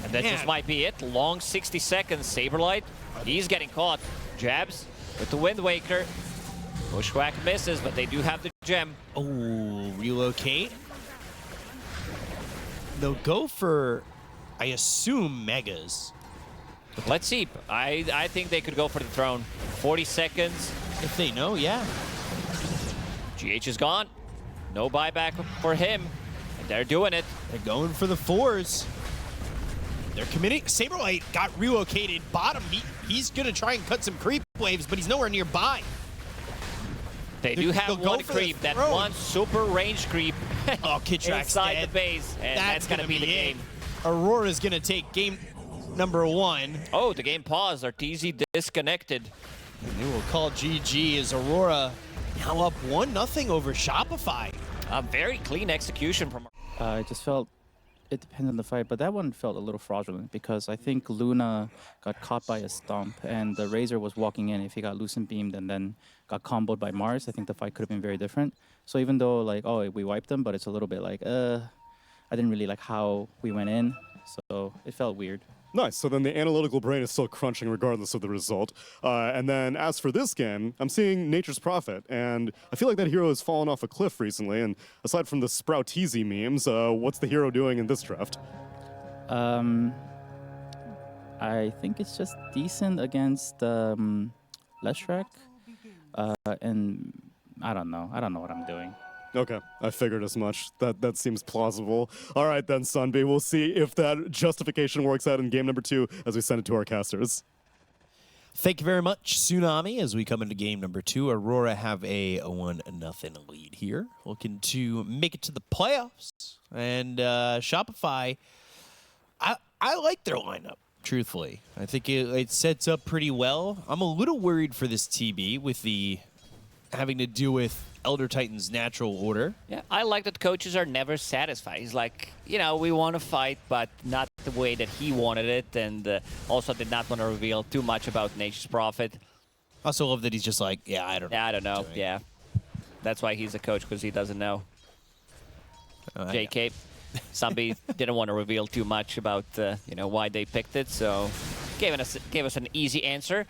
And That Man. just might be it. Long 60 seconds. Saberlight, he's getting caught. Jabs with the Wind Waker. Bushwhack misses, but they do have the gem. Oh, relocate. They'll go for, I assume, Megas. Let's see. I think they could go for the throne. 40 seconds. If they know, yeah. GH is gone. No buyback for him. And they're doing it. They're going for the 4s. They're committing. Saberlight got relocated bottom. He's going to try and cut some creep waves, but he's nowhere nearby. They do have They'll go one for the creep. That throne. one super range creep Oh, Kitrak's inside dead. the base. And that's going to be the it. game. Aurora's going to take game number 1. Oh, the game paused. Arteezy disconnected. And they will call GG as Aurora now up 1-0 over Shopify. A very clean execution from... I just felt it depends on the fight, but that one felt a little fraudulent because I think Luna got caught by a stomp and the Razor was walking in. If he got Lucent Beamed and then got comboed by Mars, I think the fight could have been very different. So even though, like, oh, we wiped them, but it's a little bit like, I didn't really like how we went in, so it felt weird. Nice. So then the analytical brain is still crunching regardless of the result. And then as for this game, I'm seeing Nature's Prophet, and I feel like that hero has fallen off a cliff recently. And aside from the Sprouteezy memes, what's the hero doing in this draft? I think it's just decent against Leshrac, and I don't know what I'm doing. Okay, I figured as much. That seems plausible. All right then, Sunby. We'll see if that justification works out in game number 2 as we send it to our casters. Thank you very much, Tsunami. As we come into game number 2, Aurora have a 1-0 lead here, looking to make it to the playoffs. And Shopify, I like their lineup, truthfully. I think it sets up pretty well. I'm a little worried for this TB with the having to do with Elder Titan's natural order. Yeah, I like that coaches are never satisfied. He's like, you know, we want to fight, but not the way that he wanted it, and also did not want to reveal too much about Nature's Prophet. I also love that he's just like, yeah, I don't know. Yeah, I don't know. Doing. Yeah, that's why he's a coach, because he doesn't know. JK, Sambi didn't want to reveal too much about you know, why they picked it, so gave us an easy answer.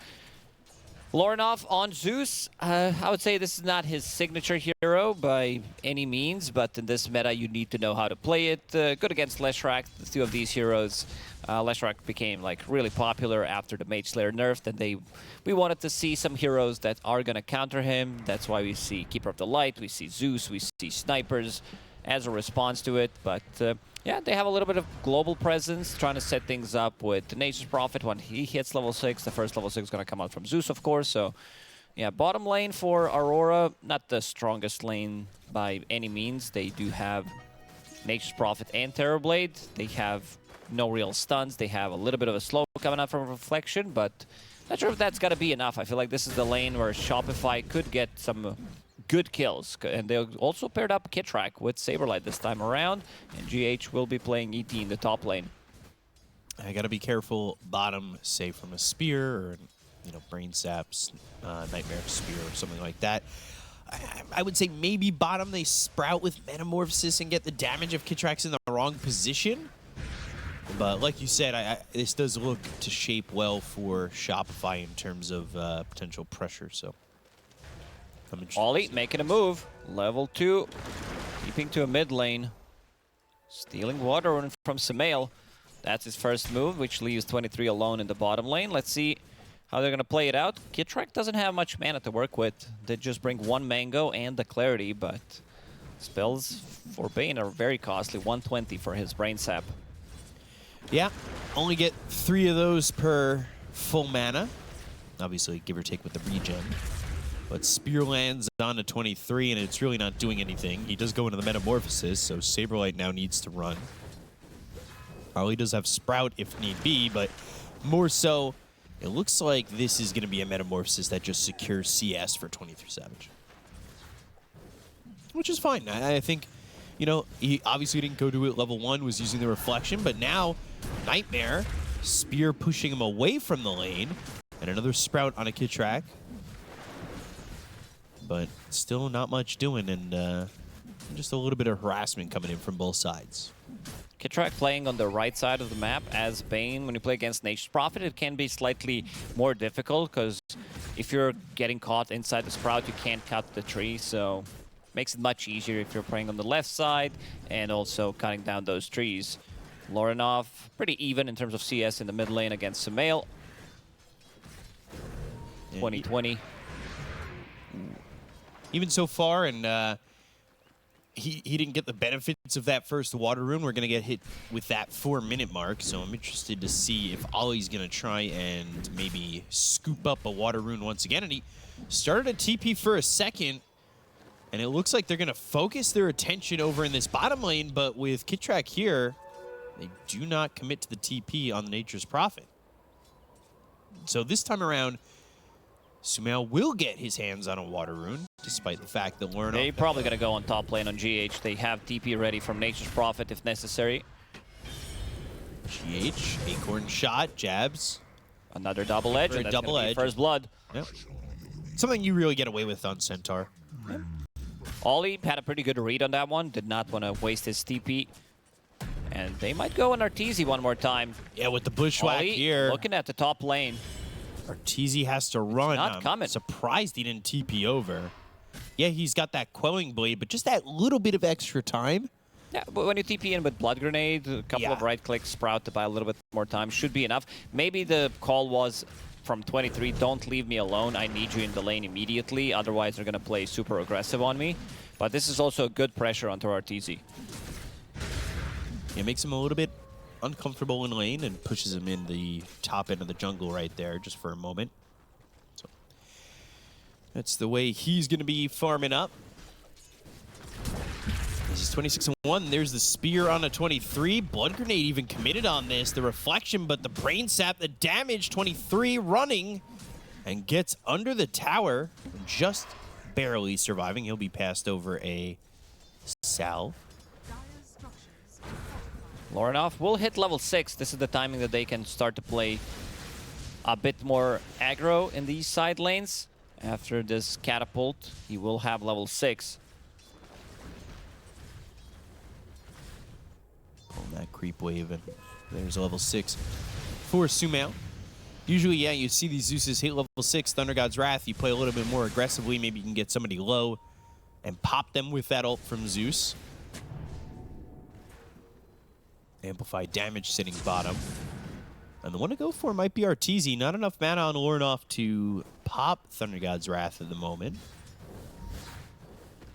Lorinov on Zeus, I would say this is not his signature hero by any means, but in this meta you need to know how to play it. Good against Leshrac, the two of these heroes. Leshrac became like really popular after the Mage Slayer nerfed, and we wanted to see some heroes that are going to counter him. That's why we see Keeper of the Light, we see Zeus, we see Snipers as a response to it, but yeah, they have a little bit of global presence, trying to set things up with the Nature's Prophet. When he hits level 6, the first level 6 is going to come out from Zeus, of course. So, yeah, bottom lane for Aurora, not the strongest lane by any means. They do have Nature's Prophet and Terrorblade. They have no real stuns. They have a little bit of a slow coming out from Reflection, but not sure if that's going to be enough. I feel like this is the lane where Shopify could get some good kills, and they also paired up Kitrak with Saberlight this time around, and GH will be playing ET in the top lane. I gotta be careful bottom, say from a spear or, you know, Brain Sap's Nightmare Spear or something like that. I would say maybe bottom they sprout with Metamorphosis and get the damage if Kitrak's in the wrong position. But like you said, this does look to shape well for Shopify in terms of potential pressure. So. Ollie making a move. Level 2. Keeping to a mid lane. Stealing water from Samael. That's his first move, which leaves 23 alone in the bottom lane. Let's see how they're going to play it out. Kitrak doesn't have much mana to work with. They just bring 1 Mango and the Clarity, but spells for Bane are very costly. 120 for his Brain Sap. Yeah, only get 3 of those per full mana. Obviously, give or take with the regen. But Spear lands on to 23, and it's really not doing anything. He does go into the Metamorphosis, so Saberlight now needs to run. Probably does have Sprout if need be, but more so, it looks like this is going to be a Metamorphosis that just secures CS for 23 Savage. Which is fine. I think, you know, he obviously didn't go to it level 1, was using the Reflection, but now Nightmare, Spear pushing him away from the lane, and another Sprout on a Kitrak. But still not much doing, and just a little bit of harassment coming in from both sides. Kitrak playing on the right side of the map as Bane. When you play against Nature's Prophet, it can be slightly more difficult because if you're getting caught inside the Sprout, you can't cut the tree, so makes it much easier if you're playing on the left side and also cutting down those trees. Lorinov, pretty even in terms of CS in the mid lane against Sumail. 2020. Even so far, and he didn't get the benefits of that first water rune. We're going to get hit with that 4-minute mark, so I'm interested to see if Ollie's going to try and maybe scoop up a water rune once again. And he started a TP for a second, and it looks like they're going to focus their attention over in this bottom lane, but with Kitrak here, they do not commit to the TP on the Nature's Prophet. So this time around, Sumail will get his hands on a water rune, despite the fact that Lorna... They're probably going to go on top lane on GH. They have TP ready from Nature's Prophet if necessary. GH, Acorn shot, jabs. Another double edge, and that's double gonna be edge. first blood. Yep. Something you really get away with on Centaur. Ollie had a pretty good read on that one. Did not want to waste his TP. And they might go on Arteezy one more time. Yeah, with the bushwhack Ollie here. looking at the top lane. Arteezy has to run. not I'm coming. surprised he didn't TP over. Yeah, he's got that quelling blade, but just that little bit of extra time. Yeah, but when you TP in with Blood Grenade, a couple of right clicks, Sprout to buy a little bit more time should be enough. Maybe the call was from 23, don't leave me alone. I need you in the lane immediately. Otherwise, they're going to play super aggressive on me. But this is also a good pressure onto Arteezy. It makes him a little bit uncomfortable in lane and pushes him in the top end of the jungle right there just for a moment. So that's the way he's going to be farming up. This is 26-1. There's the spear on a 23. Blood Grenade even committed on this. The reflection, but the brain sap, the damage. 23 running and gets under the tower, just barely surviving. He'll be passed over a salve. Lorinov will hit level 6. This is the timing that they can start to play a bit more aggro in these side lanes. After this catapult, he will have level 6. Pull that creep wave, and there's level 6 for Sumail. Usually, yeah, you see these Zeuses hit level 6, Thunder God's Wrath. You play a little bit more aggressively. Maybe you can get somebody low and pop them with that ult from Zeus. Amplified damage sitting bottom. And the one to go for might be Arteezy. Not enough mana on Lorinov to pop Thunder God's Wrath at the moment.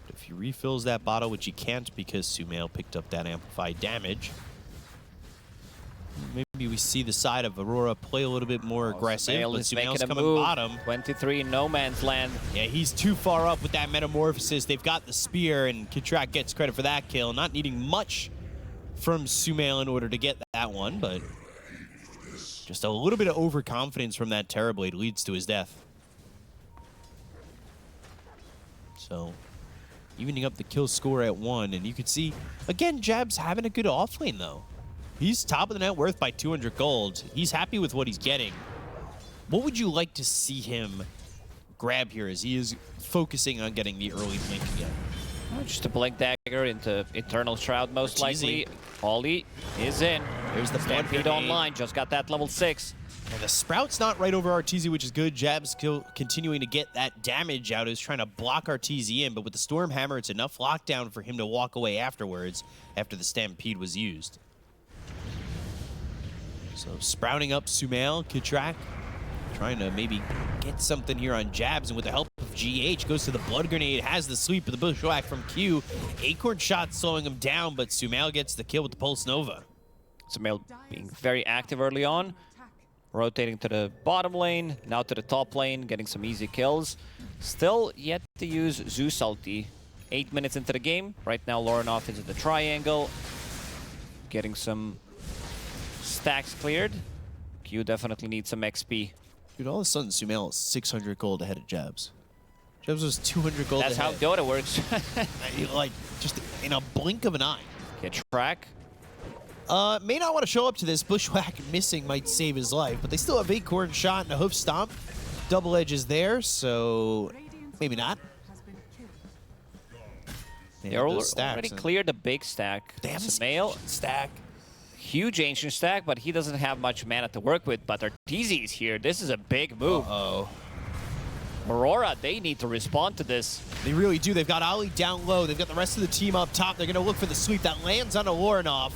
But if he refills that bottle, which he can't because Sumail picked up that amplified damage, maybe we see the side of Aurora play a little bit more aggressive. Sumail But is Sumail's making a coming move. bottom. 23 in no man's land. Yeah, he's too far up with that metamorphosis. They've got the spear, and Kitrak gets credit for that kill. Not needing much from Sumail in order to get that one, but just a little bit of overconfidence from that Terrorblade leads to his death. So, evening up the kill score at 1, and you can see, again, Jab's having a good offlane, though. He's top of the net worth by 200 gold. He's happy with what he's getting. What would you like to see him grab here as he is focusing on getting the early blink again? Just a Blink Dagger into Eternal Shroud, most likely. Ollie is in. There's the Stampede Blood online, just got that level 6. And the Sprout's not right over Arteezy, which is good. Jab's still continuing to get that damage out. He's trying to block Arteezy in, but with the Storm Hammer, it's enough lockdown for him to walk away afterwards after the Stampede was used. So sprouting up Sumail, Kitrak, trying to maybe get something here on Jabs, and with the help of GH, goes to the Blood Grenade, has the sweep of the Bushwhack from Q. Acorn shot slowing him down, but Sumail gets the kill with the Pulse Nova. Sumail being very active early on, rotating to the bottom lane, now to the top lane, getting some easy kills. Still yet to use Zeus ulti. 8 minutes into the game. Right now, Lorinov is at the triangle, getting some stacks cleared. Q definitely needs some XP. Dude, all of a sudden, Sumail is 600 gold ahead of Jabs. Jabs was 200 gold That's ahead. how Dota works. Like, just in a blink of an eye. Get track. May not want to show up to this. Bushwhack missing might save his life, but they still have Acorn shot and a hoof stomp. Double edge is there, so maybe not. They already cleared the big stack. They have a Sumail stack. huge ancient stack, but he doesn't have much mana to work with. But Arteezy is here. This is a big move. Uh-oh. Aurora, they need to respond to this. They really do. They've got Ollie down low. They've got the rest of the team up top. They're going to look for the sweep. That lands on a Lorinov.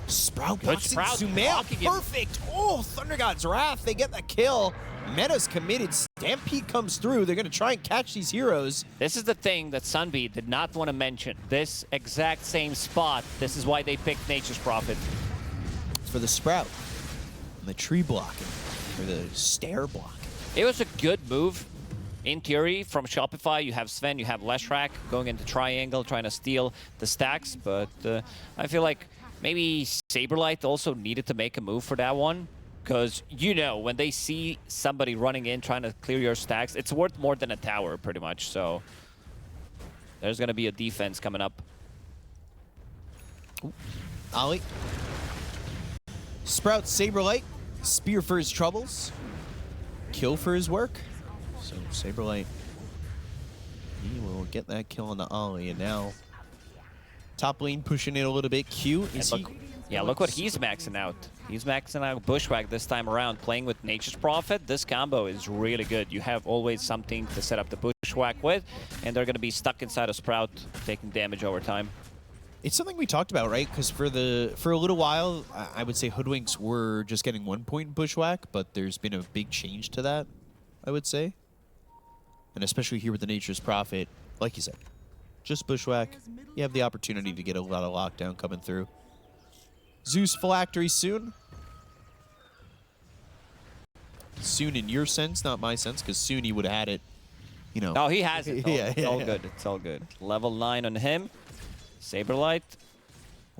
Sprout blocks it. Sprout Sumail, blocking it. perfect. Oh, Thunder God's Wrath. They get the kill. Meta's committed. Stampede comes through. They're going to try and catch these heroes. This is the thing that Sunbeat did not want to mention. This exact same spot. This is why they picked Nature's Prophet. For the Sprout. And the tree blocking. Or the stair blocking. It was a good move. In theory, from Shopify, you have Sven, you have Leshrak going into triangle, trying to steal the stacks. But I feel like maybe Saberlight also needed to make a move for that one. Because, you know, when they see somebody running in, trying to clear your stacks, it's worth more than a tower, pretty much. So there's going to be a defense coming up. Ooh. Ollie. Sprout, Saberlight. Spear for his troubles. Kill for his work. So Saberlight, he will get that kill on the Ollie. And now top lane pushing it a little bit. Q, is he? Yeah, look what he's maxing out. He's maxing out Bushwhack this time around, playing with Nature's Prophet. This combo is really good. You have always something to set up the Bushwhack with, and they're going to be stuck inside a Sprout, taking damage over time. It's something we talked about, right? Because for a little while, I would say Hoodwinks were just getting 1 point in Bushwhack, but there's been a big change to that, I would say. And especially here with the Nature's Prophet, like you said, just Bushwhack. You have the opportunity to get a lot of lockdown coming through. Zeus phylactery soon. Soon in your sense, not my sense, because soon he would have had it, you know. No, he has it. Yeah, It's all good. It's all good. Level 9 on him. Saberlight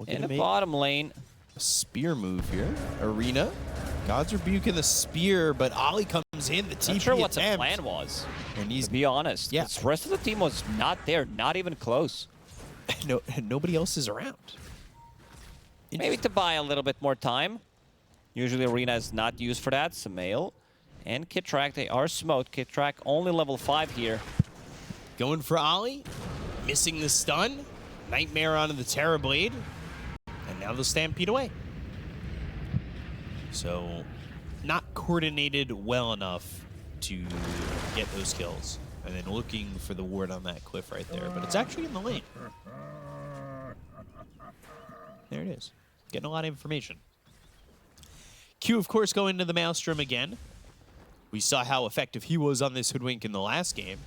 in the bottom lane. A spear move here. Arena. God's rebuking the spear, but Ollie comes in. The TP Not sure what the attempt. plan was, And he's to be honest. Yeah. The rest of the team was not there, not even close. no, nobody else is around. Maybe to buy a little bit more time. Usually Arena is not used for that. Sumail and Kitrak, they are smoked. Kitrak only level 5 here. Going for Ollie. Missing the stun. Nightmare onto the Terror Blade. And now the Stampede away. So, not coordinated well enough to get those kills. And then looking for the ward on that cliff right there. But it's actually in the lane. There it is. Getting a lot of information. Q, of course, going to the Maelstrom again. We saw how effective he was on this Hoodwink in the last game.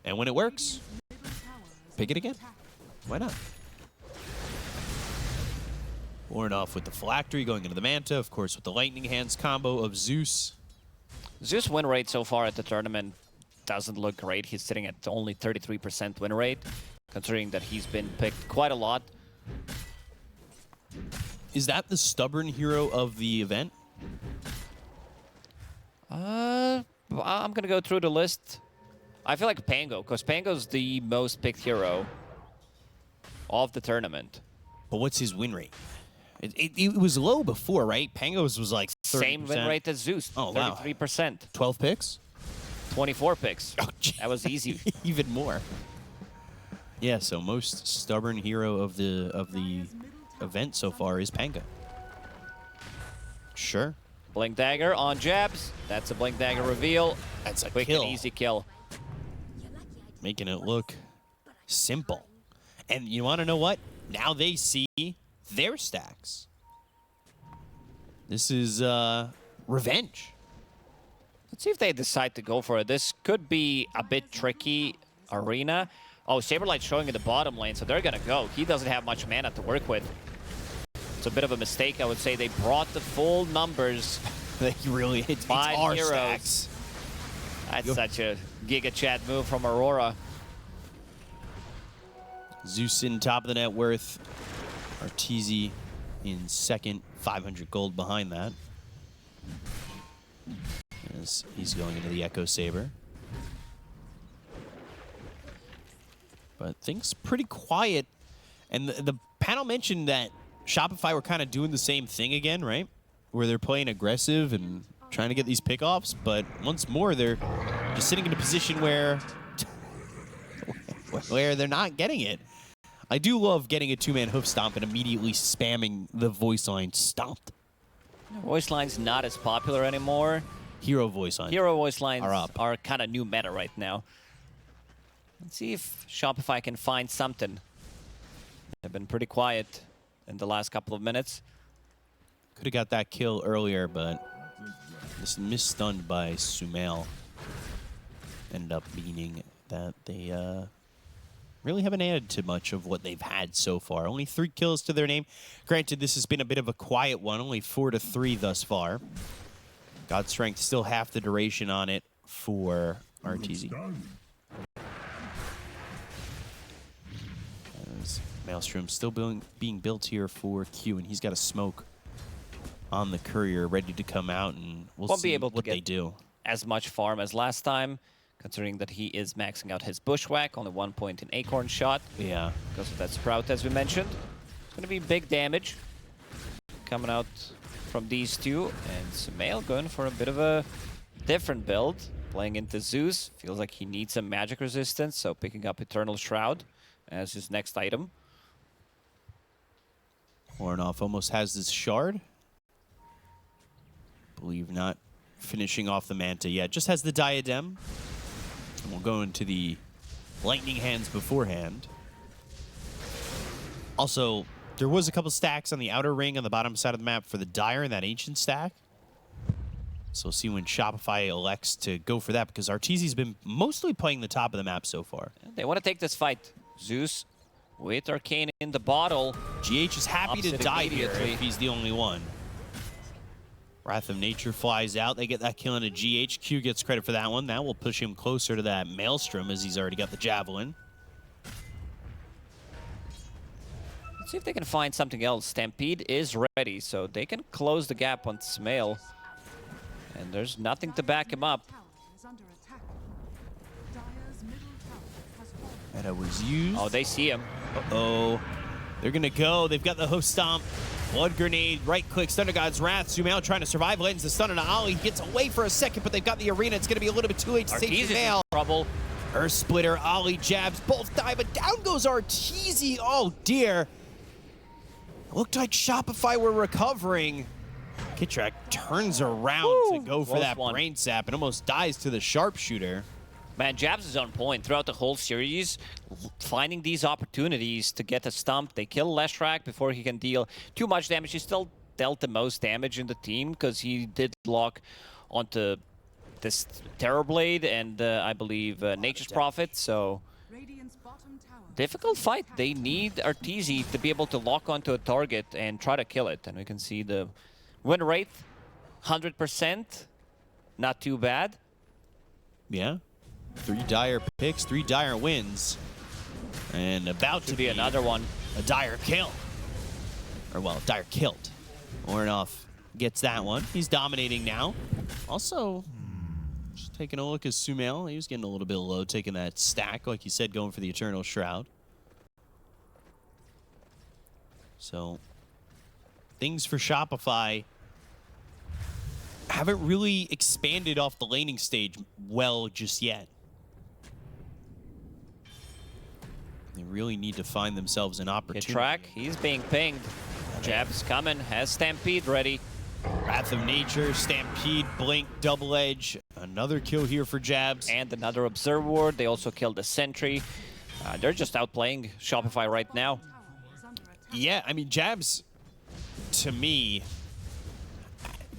And when it works, pick it again. Why not? Lorinov with the Phylactery going into the Manta, of course, with the Lightning Hands combo of Zeus. Zeus win rate so far at the tournament doesn't look great. He's sitting at only 33% win rate, considering that he's been picked quite a lot. Is that the stubborn hero of the event? I'm going to go through the list. I feel like Pango, because Pango's the most picked hero of the tournament. But what's his win rate? It was low before, right? Pango's was like 30%. Same win rate as Zeus, Oh, wow. 33%. 12 picks? 24 picks. Oh, gee. That was easy. Even more. Yeah, so most stubborn hero of the event so far is Pango. Sure. Blink Dagger on jabs. That's a Blink Dagger reveal. That's a Quick kill. and easy kill. Making it look simple. And you want to know what? Now they see their stacks. This is revenge. Let's see if they decide to go for it. This could be a bit tricky. Arena. Oh, Saberlight's showing in the bottom lane, so they're going to go. He doesn't have much mana to work with. It's a bit of a mistake, I would say. They brought the full numbers. They really it's 5 our heroes. stacks. That's such a Giga Chat move from Aurora. Zeus in top of the net worth. Arteezy in second, 500 gold behind that. As he's going into the Echo Saber. But things pretty quiet. And the panel mentioned that Shopify were kind of doing the same thing again, right? Where they're playing aggressive and trying to get these pickoffs, but once more they're just sitting in a position where they're not getting it. I do love getting a two-man hoof stomp and immediately spamming the voice line stomped. Voice lines not as popular anymore. Hero voice line. Hero voice lines Are up. are kind of new meta right now. Let's see if Shopify can find something. They've been pretty quiet in the last couple of minutes. Could have got that kill earlier, but this misstunned by Sumail ended up meaning that they really haven't added to much of what they've had so far. Only 3 kills to their name. Granted, this has been a bit of a quiet one, only 4 to 3 thus far. God Strength still half the duration on it for RTZ. Maelstrom still being built here for Q, and he's got a smoke on the courier ready to come out, and we'll see what they do. As much farm as last time, considering that he is maxing out his bushwhack, only 1 point in Acorn shot. Yeah. Because of that Sprout, as we mentioned. It's going to be big damage coming out from these two. And Sumail going for a bit of a different build, playing into Zeus. Feels like he needs some magic resistance, so picking up Eternal Shroud as his next item. Ornoff almost has this shard. Believe not finishing off the Manta yet. Just has the diadem. And we'll go into the lightning hands beforehand. Also, there was a couple stacks on the outer ring on the bottom side of the map for the Dire in that ancient stack. So we'll see when Shopify elects to go for that, because Arteezy's been mostly playing the top of the map so far. They want to take this fight. Zeus with Arcane in the bottle. GH is happy to die here if he's the only one. Wrath of Nature flies out. They get that kill into GH. Q gets credit for that one. That will push him closer to that Maelstrom, as he's already got the Javelin. Let's see if they can find something else. Stampede is ready, so they can close the gap on Sumail. And there's nothing to back him up. Meta was used. Oh, they see him. Uh-oh. They're going to go. They've got the hoof stomp. Blood Grenade, right-click, Thunder God's Wrath. Sumail trying to survive, lands the stun on Ali. Gets away for a second, but they've got the arena. It's going to be a little bit too late to save Sumail. Trouble. Earth Splitter, Ali jabs, both die, but down goes Arteezy. Oh, dear. Looked like Shopify were recovering. Kitrak turns around to go for that brain sap and almost dies to the sharpshooter. Man, Jabs is on point throughout the whole series, finding these opportunities to get a stump. They kill Leshrac before he can deal too much damage. He still dealt the most damage in the team because he did lock onto this Terrorblade and I believe Nature's Prophet. So difficult fight. They need Arteezy to be able to lock onto a target and try to kill it. And we can see the win rate, 100%. Not too bad. Yeah. 3 Dire picks, 3 Dire wins. And about to be another one. A Dire kill. Or, well, Dire killed. Ornoff gets that one. He's dominating now. Also, just taking a look at Sumail. He was getting a little bit low, taking that stack, like you said, going for the Eternal Shroud. So, things for Shopify haven't really expanded off the laning stage well just yet. They really need to find themselves an opportunity. Track, he's being pinged. Jab's coming, has Stampede ready. Wrath of Nature, Stampede, Blink, Double Edge. Another kill here for Jabs. And another Observe Ward. They also killed the Sentry. They're just outplaying Shopify right now. Yeah, I mean, Jabs, to me,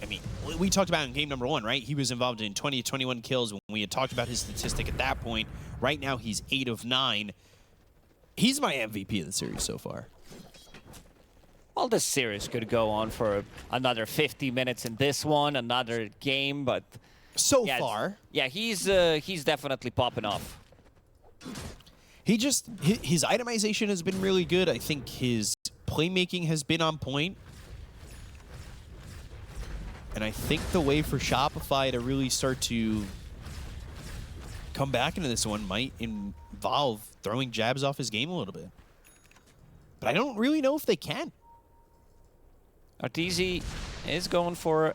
I mean, we talked about in game number 1, right? He was involved in 20 to 21 kills when we had talked about his statistic at that point. Right now, he's 8 of 9. He's my MVP of the series so far. Well, this series could go on for another 50 minutes in this one, another game, but so far, yeah, he's definitely popping off. He just his itemization has been really good. I think his playmaking has been on point. And I think the way for Shopify to really start to come back into this one might involve throwing Jabs off his game a little bit. But I don't really know if they can. Arteezy is going for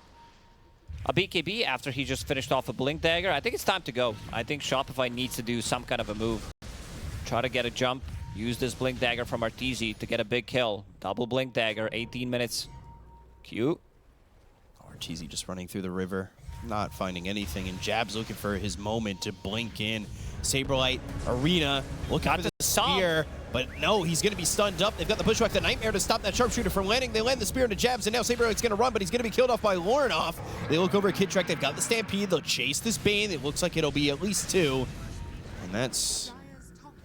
a BKB after he just finished off a Blink Dagger. I think it's time to go. I think Shopify needs to do some kind of a move. Try to get a jump use this Blink Dagger from Arteezy to get a big kill. Double Blink Dagger, 18 minutes. Q. Arteezy just running through the river, not finding anything, and Jab's looking for his moment to blink in. Saberlight, Arena, looking for the spear, but no, he's going to be stunned up. They've got the Bushwhack, the Nightmare to stop that Sharpshooter from landing. They land the spear into Jabs, and now Saberlight's going to run, but he's going to be killed off by Lornoff. They look over at Kid Track. They've got the Stampede. They'll chase this Bane. It looks like it'll be at least 2, and that's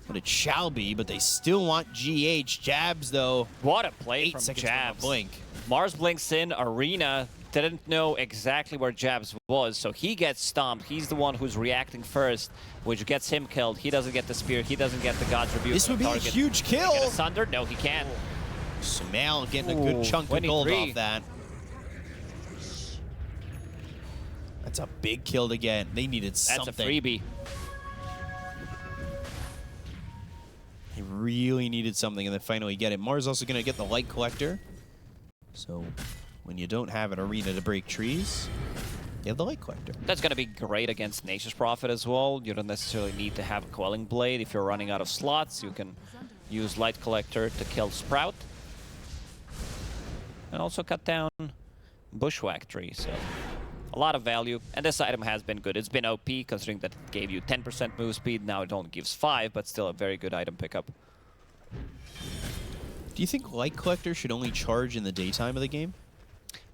what it shall be, but they still want GH. Jabs, though. What a play 8 from seconds Jabs. from Blink. Mars blinks in. Arena didn't know exactly where Jabs was, so he gets stomped. He's the one who's reacting first, which gets him killed. He doesn't get the spear. He doesn't get the God's Rebuke. This would be a huge kill. Get Sundered? No, he can't. Sumail getting a good chunk of gold off that. That's a big kill to get. They needed something. That's a freebie. They really needed something, and then finally get it. Mars also going to get the Light Collector. So when you don't have an arena to break trees, you have the Light Collector. That's going to be great against Nature's Prophet as well. You don't necessarily need to have a Quelling Blade. If you're running out of slots, you can use Light Collector to kill Sprout. And also cut down Bushwhack tree, so a lot of value. And this item has been good. It's been OP, considering that it gave you 10% move speed. Now it only gives 5, but still a very good item pickup. Do you think Light Collector should only charge in the daytime of the game?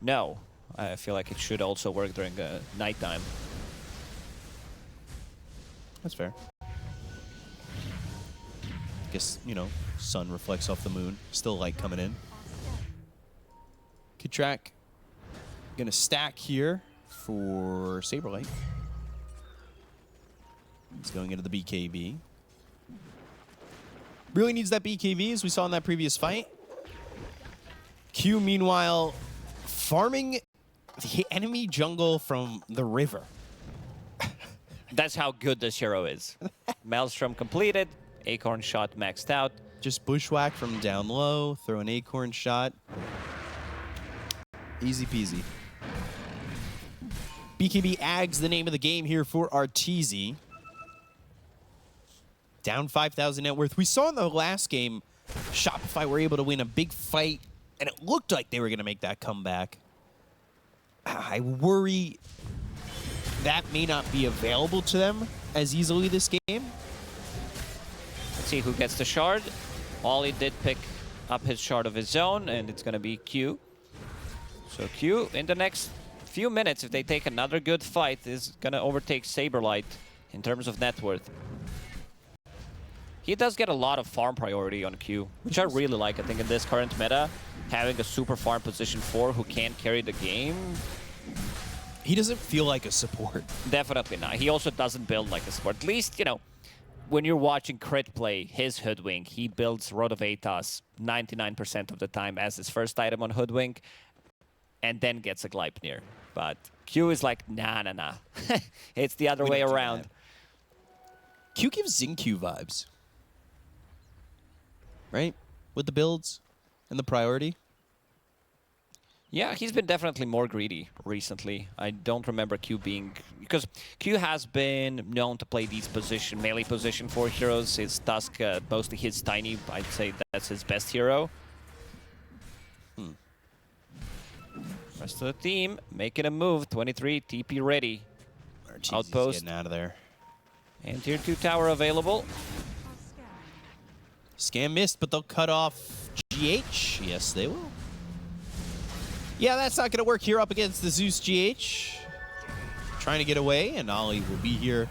No. I feel like it should also work during nighttime. That's fair. I guess, you know, sun reflects off the moon. Still light coming in. Kitrak gonna stack here for Saberlight. He's going into the BKB. Really needs that BKB, as we saw in that previous fight. Q, meanwhile, farming the enemy jungle from the river. That's how good this hero is. Maelstrom completed, Acorn shot maxed out. Just Bushwhack from down low, throw an Acorn shot. Easy peasy. BKB Ag's the name of the game here for Arteezy. Down 5,000 net worth. We saw in the last game, Shopify were able to win a big fight, and it looked like they were going to make that comeback. I worry that may not be available to them as easily this game. Let's see who gets the shard. Ollie did pick up his shard of his own, and it's going to be Q. So Q, in the next few minutes, if they take another good fight, is going to overtake Saberlight in terms of net worth. He does get a lot of farm priority on Q, which I really like. I think in this current meta, having a super farm position 4 who can't carry the game. He doesn't feel like a support. Definitely not. He also doesn't build like a support. At least, you know, when you're watching Crit play his Hoodwink, he builds Rod of Aetas 99% of the time as his first item on Hoodwink, and then gets a Gleipnir. But Q is like, nah. It's the other way around. Q gives Xingqiu vibes. Right? With the builds and the priority. Yeah, he's been definitely more greedy recently. I don't remember Q being... Because Q has been known to play these melee position 4 heroes. His Tusk mostly hits Tiny. I'd say that's his best hero. Rest of the team making a move. 23, TP ready. Arteezy's Outpost. getting out of there. And tier 2 tower available. Scam missed, but they'll cut off GH. Yes, they will. Yeah, that's not going to work here up against the Zeus GH. Trying to get away, and Ollie will be here.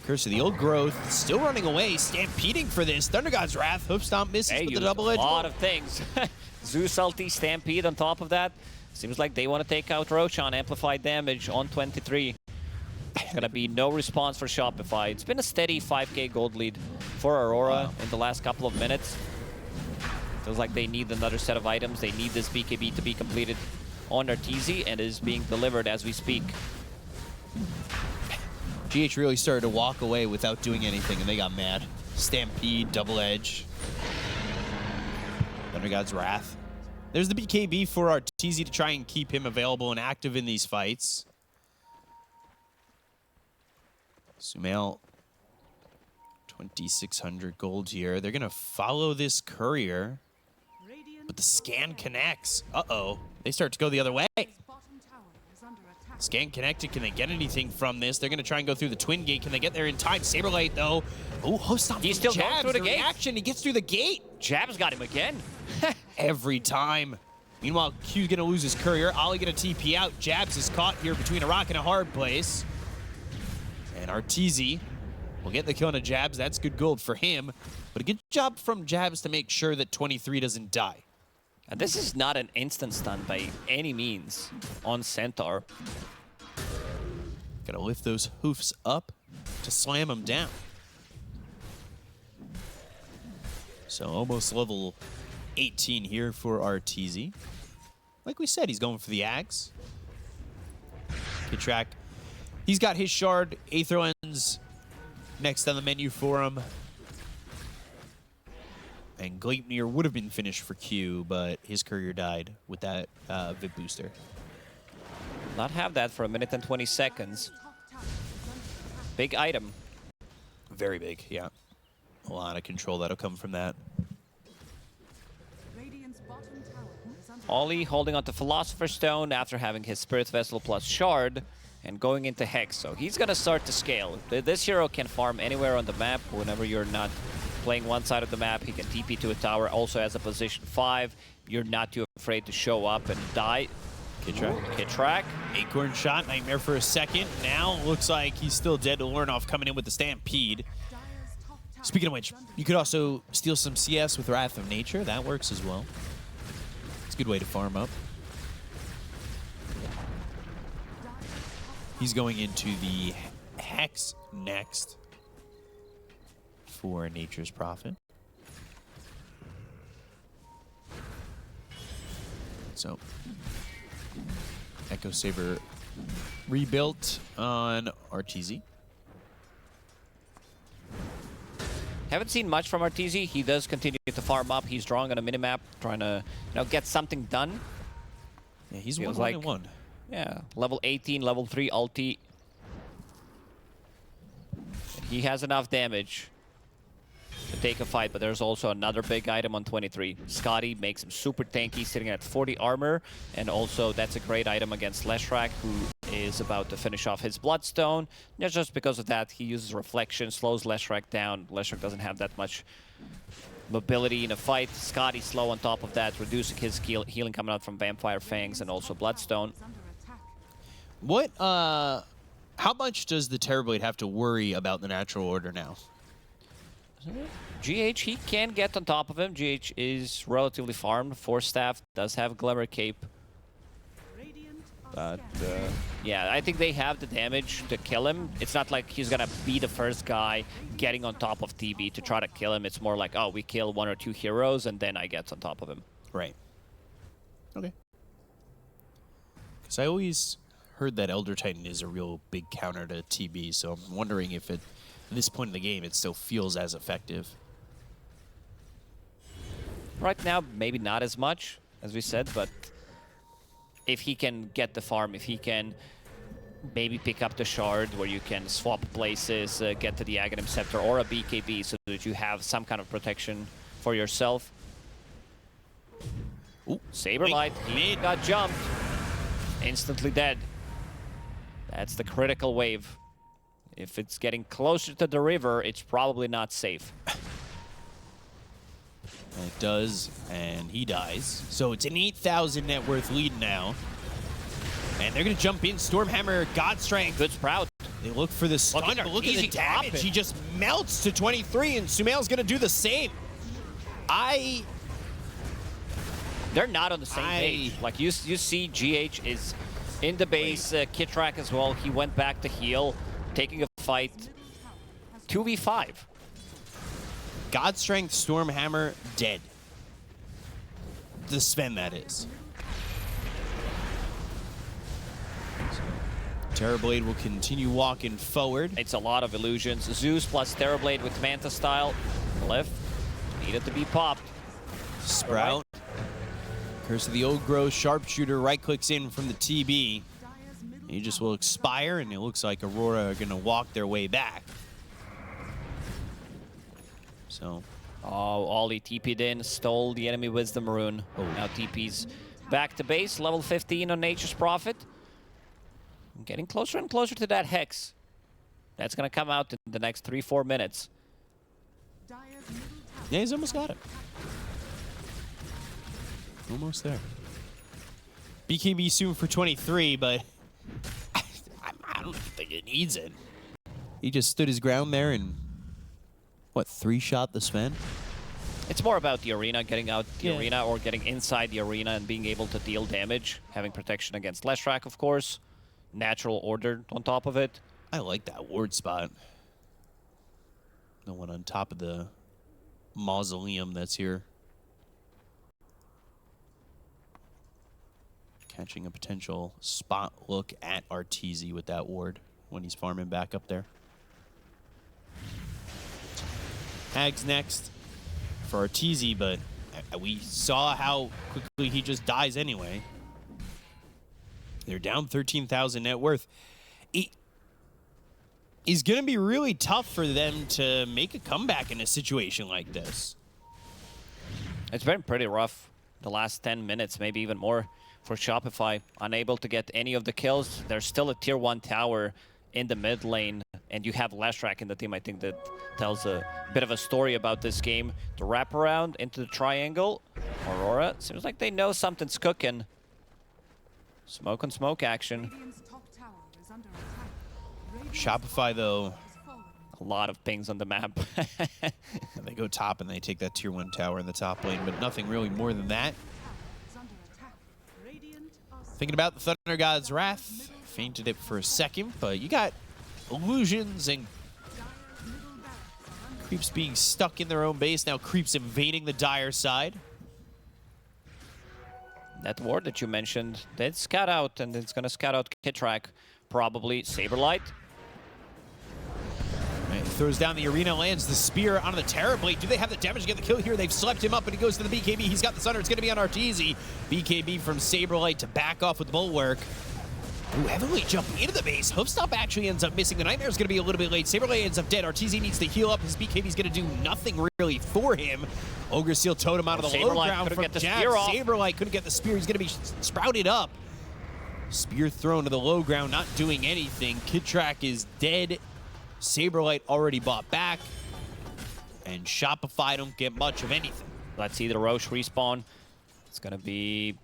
Curse of the Old Growth, still running away, stampeding for this. Thunder God's Wrath, Hoof Stomp misses with the double edge. A lot of things. Zeus ulti, Stampede on top of that. Seems like they want to take out Roshan, amplified damage on 23. Gonna be no response for Shopify. It's been a steady 5k gold lead for Aurora in the last couple of minutes. Feels like they need another set of items. They need this BKB to be completed on Arteezy, and is being delivered as we speak. GH really started to walk away without doing anything, and they got mad. Stampede, double edge. Thunder God's Wrath. There's the BKB for Arteezy to try and keep him available and active in these fights. Sumail 2,600 gold here. They're going to follow this courier, but the scan connects. Uh-oh. They start to go the other way. Scan connected. Can they get anything from this? They're going to try and go through the twin gate. Can they get there in time? Saberlight, though. Oh, host on. He's still going Jabs, through the gate. Action. He gets through the gate. Jabs got him again. Every time. Meanwhile, Q's going to lose his courier. Ollie going to TP out. Jabs is caught here between a rock and a hard place. And Arteezy will get the kill on a Jabs. That's good gold for him. But a good job from Jabs to make sure that 23 doesn't die. And this is not an instant stun by any means on Centaur. Gotta lift those hoofs up to slam him down. So almost level 18 here for Arteezy. Like we said, he's going for the Ags. Kitrak, he's got his shard. Aether Lens next on the menu for him. And Gleipnir would have been finished for Q, but his courier died with that VIP booster. Not have that for 1 minute and 20 seconds. Big item. Very big, yeah. A lot of control that'll come from that. Ollie holding on to Philosopher's Stone after having his Spirit Vessel plus Shard and going into Hex. So he's going to start to scale. This hero can farm anywhere on the map whenever you're not playing one side of the map. He can TP to a tower. Also has a position 5. You're not too afraid to show up and die. Kitrak. Acorn shot, Nightmare for a second. Now looks like he's still dead to Lornoff coming in with the Stampede. Speaking of which, you could also steal some CS with Wrath of Nature. That works as well. It's a good way to farm up. He's going into the Hex next for Nature's Prophet. So, Echo Saber rebuilt on Arteezy. Haven't seen much from Arteezy. He does continue to farm up. He's drawing on a minimap, trying to get something done. Yeah, he's Feels 1-1 and 1. Yeah, level 18, level 3 ulti. He has enough damage to take a fight, but there's also another big item on 23. Scotty makes him super tanky, sitting at 40 armor, and also that's a great item against Leshrac, who is about to finish off his Bloodstone. Not just because of that, he uses Reflection, slows Leshrac down. Leshrac doesn't have that much mobility in a fight. Scotty slow on top of that, reducing his healing coming out from Vampire Fangs and also Bloodstone. What, how much does the Terrorblade have to worry about the Natural Order now? GH, he can get on top of him. GH is relatively farmed. Force Staff does have Glamour Cape. But, yeah, I think they have the damage to kill him. It's not like he's gonna be the first guy getting on top of TB to try to kill him. It's more like, oh, we kill 1 or 2 heroes, and then I get on top of him. Right. Okay. Because I always heard that Elder Titan is a real big counter to TB, so I'm wondering if at this point in the game it still feels as effective. Right now, maybe not as much, as we said, but if he can get the farm, if he can maybe pick up the shard where you can swap places, get to the Aghanim Scepter or a BKB so that you have some kind of protection for yourself. Ooh, Saberlight, he got jumped. Instantly dead. That's the critical wave. If it's getting closer to the river, it's probably not safe. And it does, and he dies. So it's an 8,000 net worth lead now. And they're going to jump in. Stormhammer, God Strength. Good Sprout. They look for the stun, but look at the damage. He just melts to 23, and Sumail's going to do the same. They're not on the same page. Like, you see GH is in the base. Kitrak as well. He went back to heal, taking a fight. 2v5. God Strength, Stormhammer, dead. The Sven, that is. Terrorblade will continue walking forward. It's a lot of illusions. Zeus plus Terrorblade with Manta style. Left. Needed to be popped. Sprout. Curse of the Old Growth, Sharpshooter right-clicks in from the TB. He just will expire, and it looks like Aurora are going to walk their way back. So, Oh, Ollie TP'd in, stole the enemy Wisdom Rune. Oh. Now TP's back to base, level 15 on Nature's Prophet. Getting closer and closer to that Hex. That's going to come out in the next 3-4 minutes. yeah, he's almost got it. Almost there. BKB soon for 23, but I don't think it needs it. He just stood his ground there and, what, 3-shot the Sven? It's more about the arena, getting out the Yeah. arena or getting inside the arena and being able to deal damage. Having protection against Leshrac, of course. Natural order on top of it. I like that ward spot. The one on top of the mausoleum that's here. Catching a potential spot look at Arteezy with that ward when he's farming back up there. Hag's next for Arteezy, but we saw how quickly he just dies anyway. They're down 13,000 net worth. It's going to be really tough for them to make a comeback in a situation like this. It's been pretty rough the last 10 minutes, maybe even more for Shopify. Unable to get any of the kills. There's still a tier 1 tower in the mid lane, and you have Leshrac in the team. I think that tells a bit of a story about this game. The wraparound into the triangle. Aurora, seems like they know something's cooking. Smoke on smoke action. Shopify, though, A lot of pings on the map. they go top and they take that tier 1 tower in the top lane, but nothing really more than that. Thinking about the Thunder God's Wrath. Fainted it for a second, but you got illusions and creeps being stuck in their own base. Now creeps invading the Dire side. That ward that you mentioned, did scout out, and it's going to scout out Kitrak, probably. Saberlight. Right, throws down the arena, lands the spear onto the Terrorblade. Do they have the damage to get the kill here? They've slept him up, and he goes to the BKB. He's got the Sunder. It's going to be on Arteezy. BKB from Saberlight to back off with Bulwark. Ooh, heavily jumping into the base. Hoofstop actually ends up missing. The Nightmare's going to be a little bit late. Saberlight ends up dead. Arteezy needs to heal up. His BKB's going to do nothing really for him. Ogre Seal Totem out of the low ground from Jab. Saberlight couldn't get the spear. He's going to be sprouted up. Spear thrown to the low ground, not doing anything. Kitrak is dead. Saberlight already bought back. And Shopify don't get much of anything. Let's see the Roche respawn. It's going to be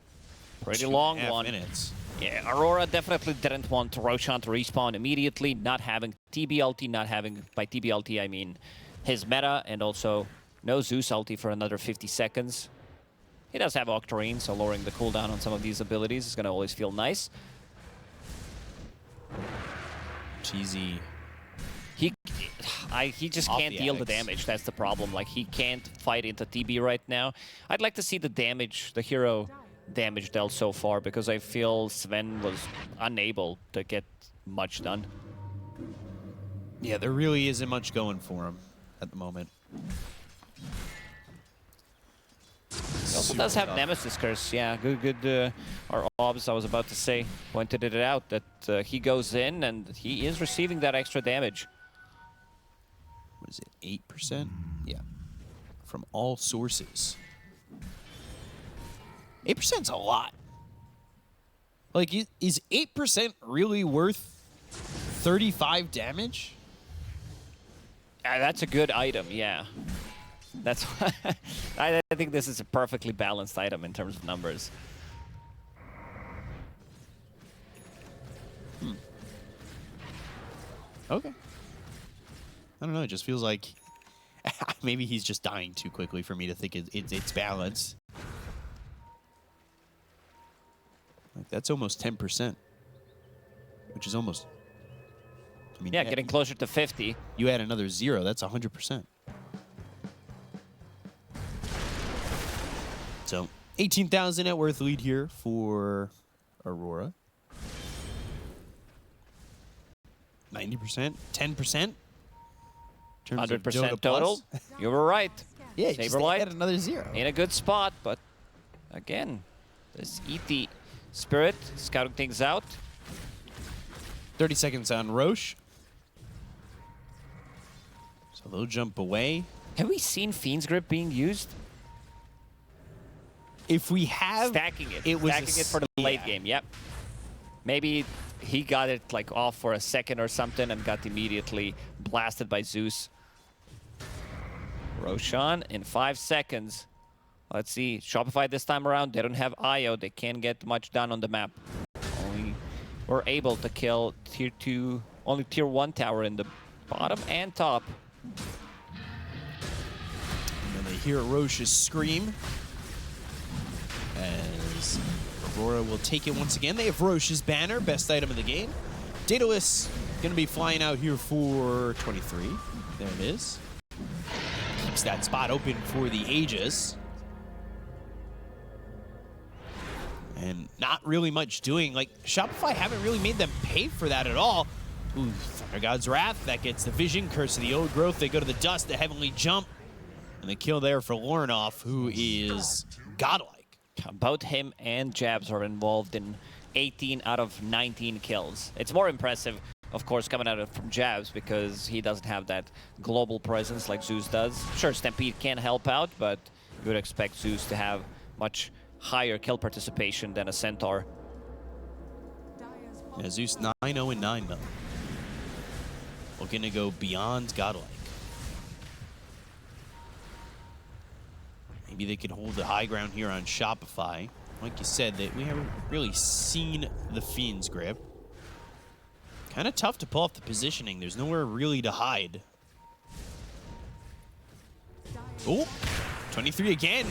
pretty long 2.5 one. minutes. Yeah, Aurora definitely didn't want Roshan to respawn immediately, not having TB ulti, by TB ulti I mean his meta, and also no Zeus ulti for another 50 seconds. He does have Octarine, so lowering the cooldown on some of these abilities is going to always feel nice. Cheesy. He just Off can't the deal the X. damage, that's the problem. Like, he can't fight into TB right now. I'd like to see the damage, the hero damage dealt so far, because I feel Sven was unable to get much done. Yeah, there really isn't much going for him at the moment. He also does have Nemesis Curse, yeah, good. Our obs, I was about to say, pointed it out, that he goes in and he is receiving that extra damage. What is it, 8%? Yeah. From all sources. 8%'s a lot. Like, is 8% really worth 35 damage? That's a good item, yeah. That's why I think this is a perfectly balanced item in terms of numbers. Okay. I don't know, it just feels like maybe he's just dying too quickly for me to think it's balanced. Like, that's almost 10%, which is almost... I mean, Yeah, getting closer to 50. You add another 0, that's 100%. So, 18,000 net worth lead here for Aurora. 90%, 10%. 100% total. You were right. Yeah, just Saberlight add another 0. in a good spot, but again, this ET Spirit scouting things out. 30 seconds on Roche. So they'll jump away. Have we seen Fiend's Grip being used? If we have... Stacking it. It was Stacking it for the late game, yep. Maybe he got it like off for a second or something and got immediately blasted by Zeus. Roshan in 5 seconds. Let's see. Shopify this time around, they don't have IO. They can't get much done on the map. Only were able to kill tier 2, only tier 1 tower in the bottom and top. And then they hear Roche's scream as Aurora will take it once again. They have Roche's banner, best item of the game. Daedalus going to be flying out here for 23. There it is. Keeps that spot open for the Aegis. And not really much doing. Like, Shopify haven't really made them pay for that at all. Ooh, Thunder God's Wrath, that gets the vision. Curse of the Old Growth, they go to the dust, the Heavenly Jump. And the kill there for Lornoff, who is godlike. Both him and Jabs are involved in 18 out of 19 kills. It's more impressive, of course, coming out from Jabs because he doesn't have that global presence like Zeus does. Sure, Stampede can help out, but you would expect Zeus to have much higher kill participation than a Centaur. Yeah, Zeus 9-0-9 though. Looking to go beyond godlike. Maybe they could hold the high ground here on Shopify. Like you said, that we haven't really seen the Fiend's Grip. Kind of tough to pull off the positioning. There's nowhere really to hide. Oh, 23 again.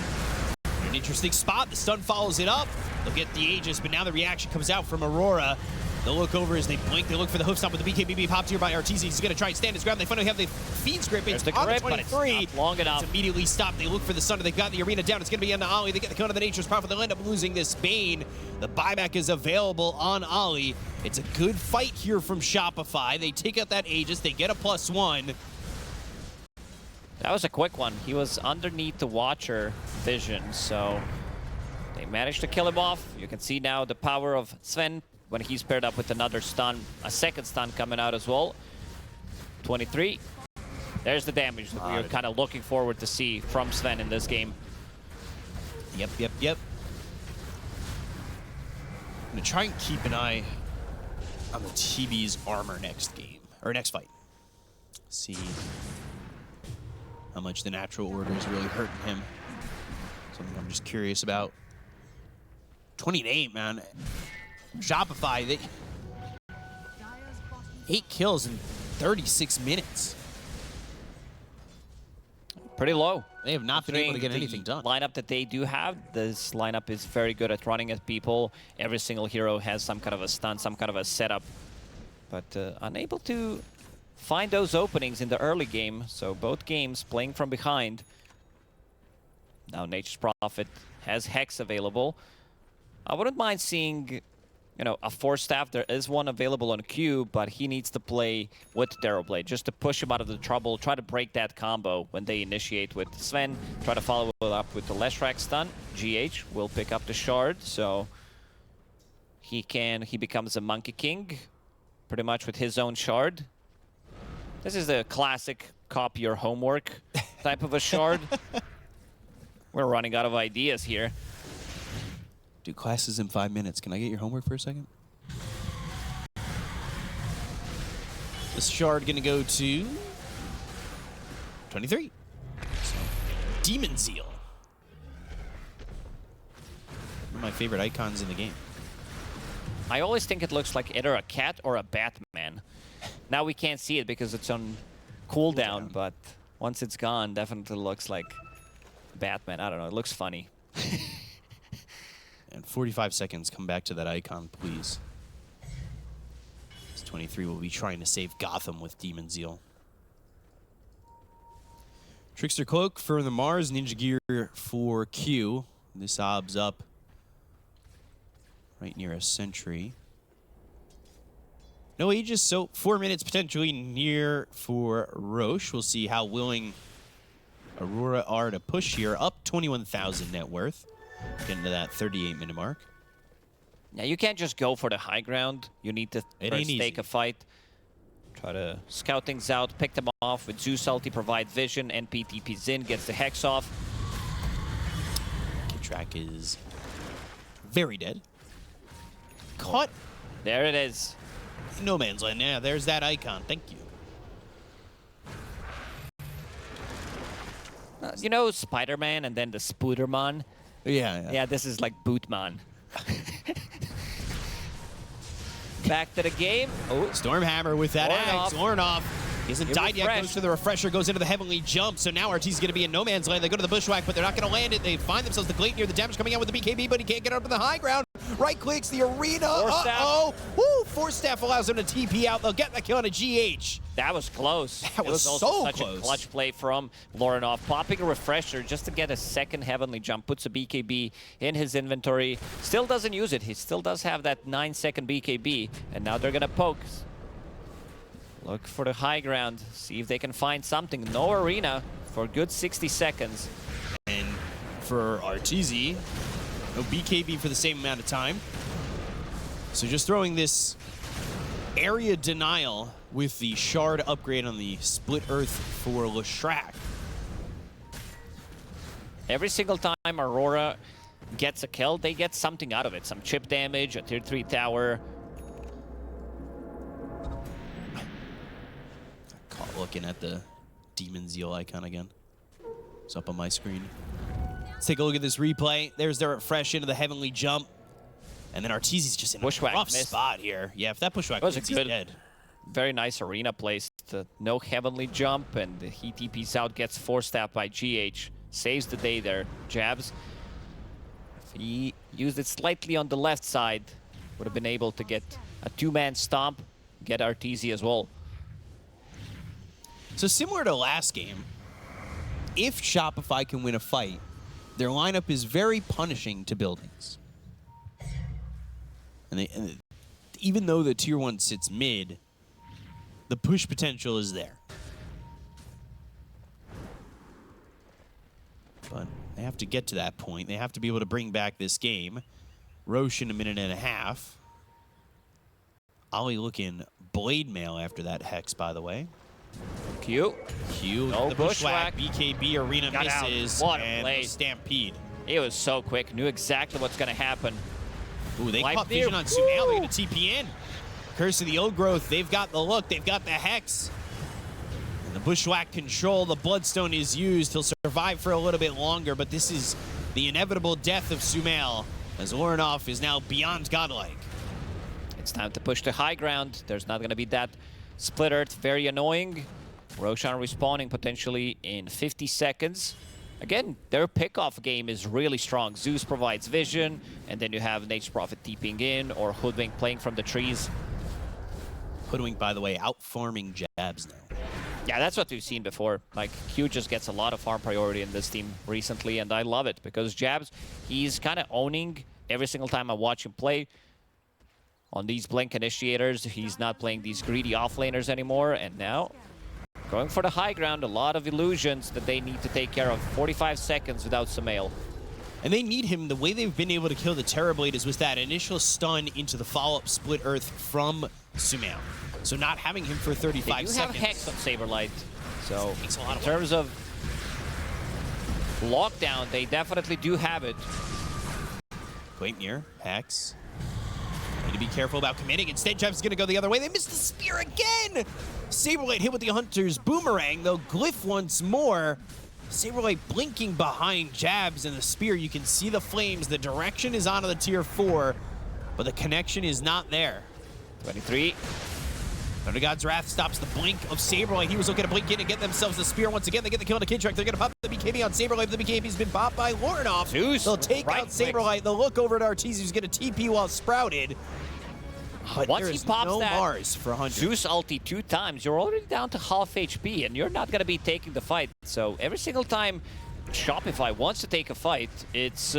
An interesting spot. The stun follows it up. They'll get the Aegis, but now the reaction comes out from Aurora. They'll look over as they blink. They look for the hoof stomp with the BKBB popped here by Arteezy. He's going to try and stand his ground. They finally have the Fiend's Grip. It's the on grip, 23. but it's not long enough. It's immediately stopped. They look for the Sunder. They've got the arena down. It's going to be on the Ollie. They get the count of the Nature's Prophet. They'll end up losing this Bane. The buyback is available on Ollie. It's a good fight here from Shopify. They take out that Aegis. They get a +1. That was a quick one. He was underneath the Watcher vision, so they managed to kill him off. You can see now the power of Sven when he's paired up with another stun, a second stun coming out as well. 23. There's the damage that we were kind of looking forward to see from Sven in this game. Yep. I'm going to try and keep an eye on the TB's armor next game, or next fight. See how much the natural order is really hurting him. Something I'm just curious about. 28, man. Shopify, they 8 kills in 36 minutes. Pretty low. They have not been able to get anything done. Lineup that they do have, this lineup is very good at running at people. Every single hero has some kind of a stun, some kind of a setup, but unable to find those openings in the early game. So both games playing from behind. Now Nature's Prophet has Hex available. I wouldn't mind seeing, you know, a Force Staff. There is one available on Q, but he needs to play with Darrowblade just to push him out of the trouble, try to break that combo when they initiate with Sven, try to follow it up with the Leshrac stun. GH will pick up the Shard, so he becomes a Monkey King pretty much with his own Shard. This is the classic copy your homework type of a Shard. We're running out of ideas here. Do classes in 5 minutes. Can I get your homework for a second? This Shard gonna go to 23. So, Demon Zeal. One of my favorite icons in the game. I always think it looks like either a cat or a Batman. Now we can't see it because it's on cooldown, but once it's gone, definitely looks like Batman. I don't know, it looks funny. And 45 seconds, come back to that icon, please. This 23 will be trying to save Gotham with Demon Zeal. Trickster Cloak for the Mars, Ninja Gear for Q. This obs up right near a sentry. No Aegis, so 4 minutes potentially near for Roche. We'll see how willing Aurora are to push here. Up 21,000 net worth. Getting to that 38-minute mark. Yeah, you can't just go for the high ground. You need to first take a fight. Try to scout things out, pick them off with Zeus ulti, provide vision, NP TPs in, gets the Hex off. Track is very dead. Caught. There it is. No man's land. Yeah, there's that icon. Thank you. You know Spider-Man and then the Spooderman? Yeah. Yeah, this is like Bootman. Back to the game. Oh, Stormhammer with that axe. Lornoff. He hasn't died yet. Goes to the refresher, goes into the heavenly jump. So now RT's going to be in no man's land. They go to the bushwhack, but they're not going to land it. They find themselves the Glade near the damage coming out with the BKB, but he can't get up to the high ground. Right clicks the arena. Uh-oh. Woo! Force staff allows him to TP out. They'll get the kill on a GH. That was close. That was also so such close. A clutch play from Lornoff. Popping a refresher just to get a second heavenly jump. Puts a BKB in his inventory. Still doesn't use it. He still does have that 9-second BKB. And now they're going to poke. Look for the high ground. See if they can find something. No arena for a good 60 seconds. And for RTZ, no BKB for the same amount of time. So just throwing this area denial with the shard upgrade on the split earth for Leshrac. Every single time Aurora gets a kill, they get something out of it. Some chip damage, a tier 3 tower. Caught looking at the Demon Zeal icon again. It's up on my screen. Let's take a look at this replay. There's their refresh into the heavenly jump. And then Arteezy's just in a rough spot here. Yeah, if that bushwhack was hits, he's dead. Very nice arena place. No heavenly jump, and he TPs out, gets force staffed by GH. Saves the day there. Jabs. If he used it slightly on the left side, would have been able to get a two-man stomp, get Arteezy as well. So similar to last game, if Shopify can win a fight, their lineup is very punishing to buildings. And even though the tier 1 sits mid, the push potential is there. But they have to get to that point. They have to be able to bring back this game. Roche in a minute and a half. Ollie looking blade mail after that Hex, by the way. Q. No the bushwhack. BKB arena misses. And the Stampede. It was so quick. Knew exactly what's going to happen. Ooh, they caught vision on Sumail. They're going to TP in. Curse of the Old Growth. They've got the look. They've got the Hex. And the bushwhack control. The Bloodstone is used. He'll survive for a little bit longer, but this is the inevitable death of Sumail, as Lornoff is now beyond godlike. It's time to push the high ground. There's not going to be that split earth. Very annoying. Roshan respawning potentially in 50 seconds. Again, their pickoff game is really strong. Zeus provides vision, and then you have Nature's Prophet TPing in, or Hoodwink playing from the trees. Hoodwink, by the way, out-farming Jabs now. Yeah, that's what we've seen before. Like, Q just gets a lot of farm priority in this team recently, and I love it, because Jabs, he's kind of owning every single time I watch him play. On these Blink Initiators, he's not playing these greedy offlaners anymore, and now going for the high ground, a lot of illusions that they need to take care of. 45 seconds without Sumail. And they need him. The way they've been able to kill the Terrorblade is with that initial stun into the follow-up split earth from Sumail. So not having him for 35 seconds. They do have Hex on Saberlight. So makes a lot in of terms of lockdown, they definitely do have it. Quaitmere, Hex. Need to be careful about committing. Instead, Jab's going to go the other way. They missed the spear again! Saberlight hit with the Hunter's Boomerang, though Glyph once more. Saberlight blinking behind Jabs and the spear. You can see the flames. The direction is onto the tier 4, but the connection is not there. 23. Thunder God's Wrath stops the blink of Saberlight. He was looking to blink in and get themselves the spear once again. They get the kill on the Kidtrack. They're going to pop the BKB on Saberlight. The BKB's been popped by Lornoff. They'll take out Saberlight. They'll look over at Arteezy, who's going to TP while sprouted. But once he pops no that Mars for 100. Zeus ulti 2 times, you're already down to half HP, and you're not going to be taking the fight. So every single time Shopify wants to take a fight, it's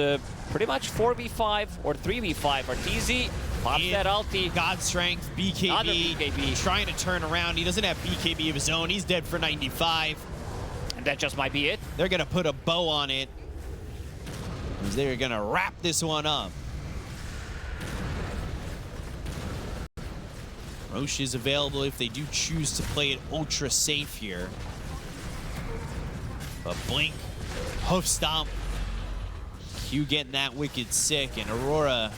pretty much 4v5 or 3v5. Arteezy pops that ulti. God Strength, BKB, trying to turn around. He doesn't have BKB of his own. He's dead for 95. And that just might be it. They're going to put a bow on it. They're going to wrap this one up. Roche is available if they do choose to play it ultra safe here. But Blink, Hoof Stomp, Q getting that wicked sick, and Aurora,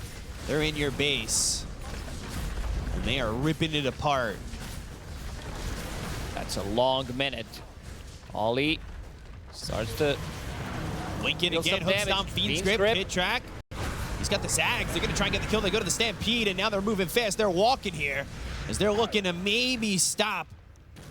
they're in your base. And they are ripping it apart. That's a long minute. Ollie starts to Blink it deal again, some Hook damage. Stomp, Fiend's Fiend's Grip, Grip. hit track. He's got the Zags. They're going to try and get the kill. They go to the Stampede, and now they're moving fast. They're walking here as they're looking to maybe stop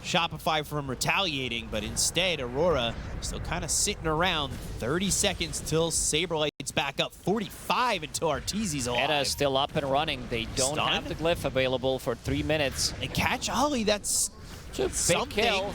Shopify from retaliating, but instead, Aurora still kind of sitting around. 30 seconds till Saberlight's back up. 45 until Arteezy's alive. Meta is still up and running. They don't Stun? have the glyph available for 3 minutes. And catch Ollie, that's It's a big something. kill.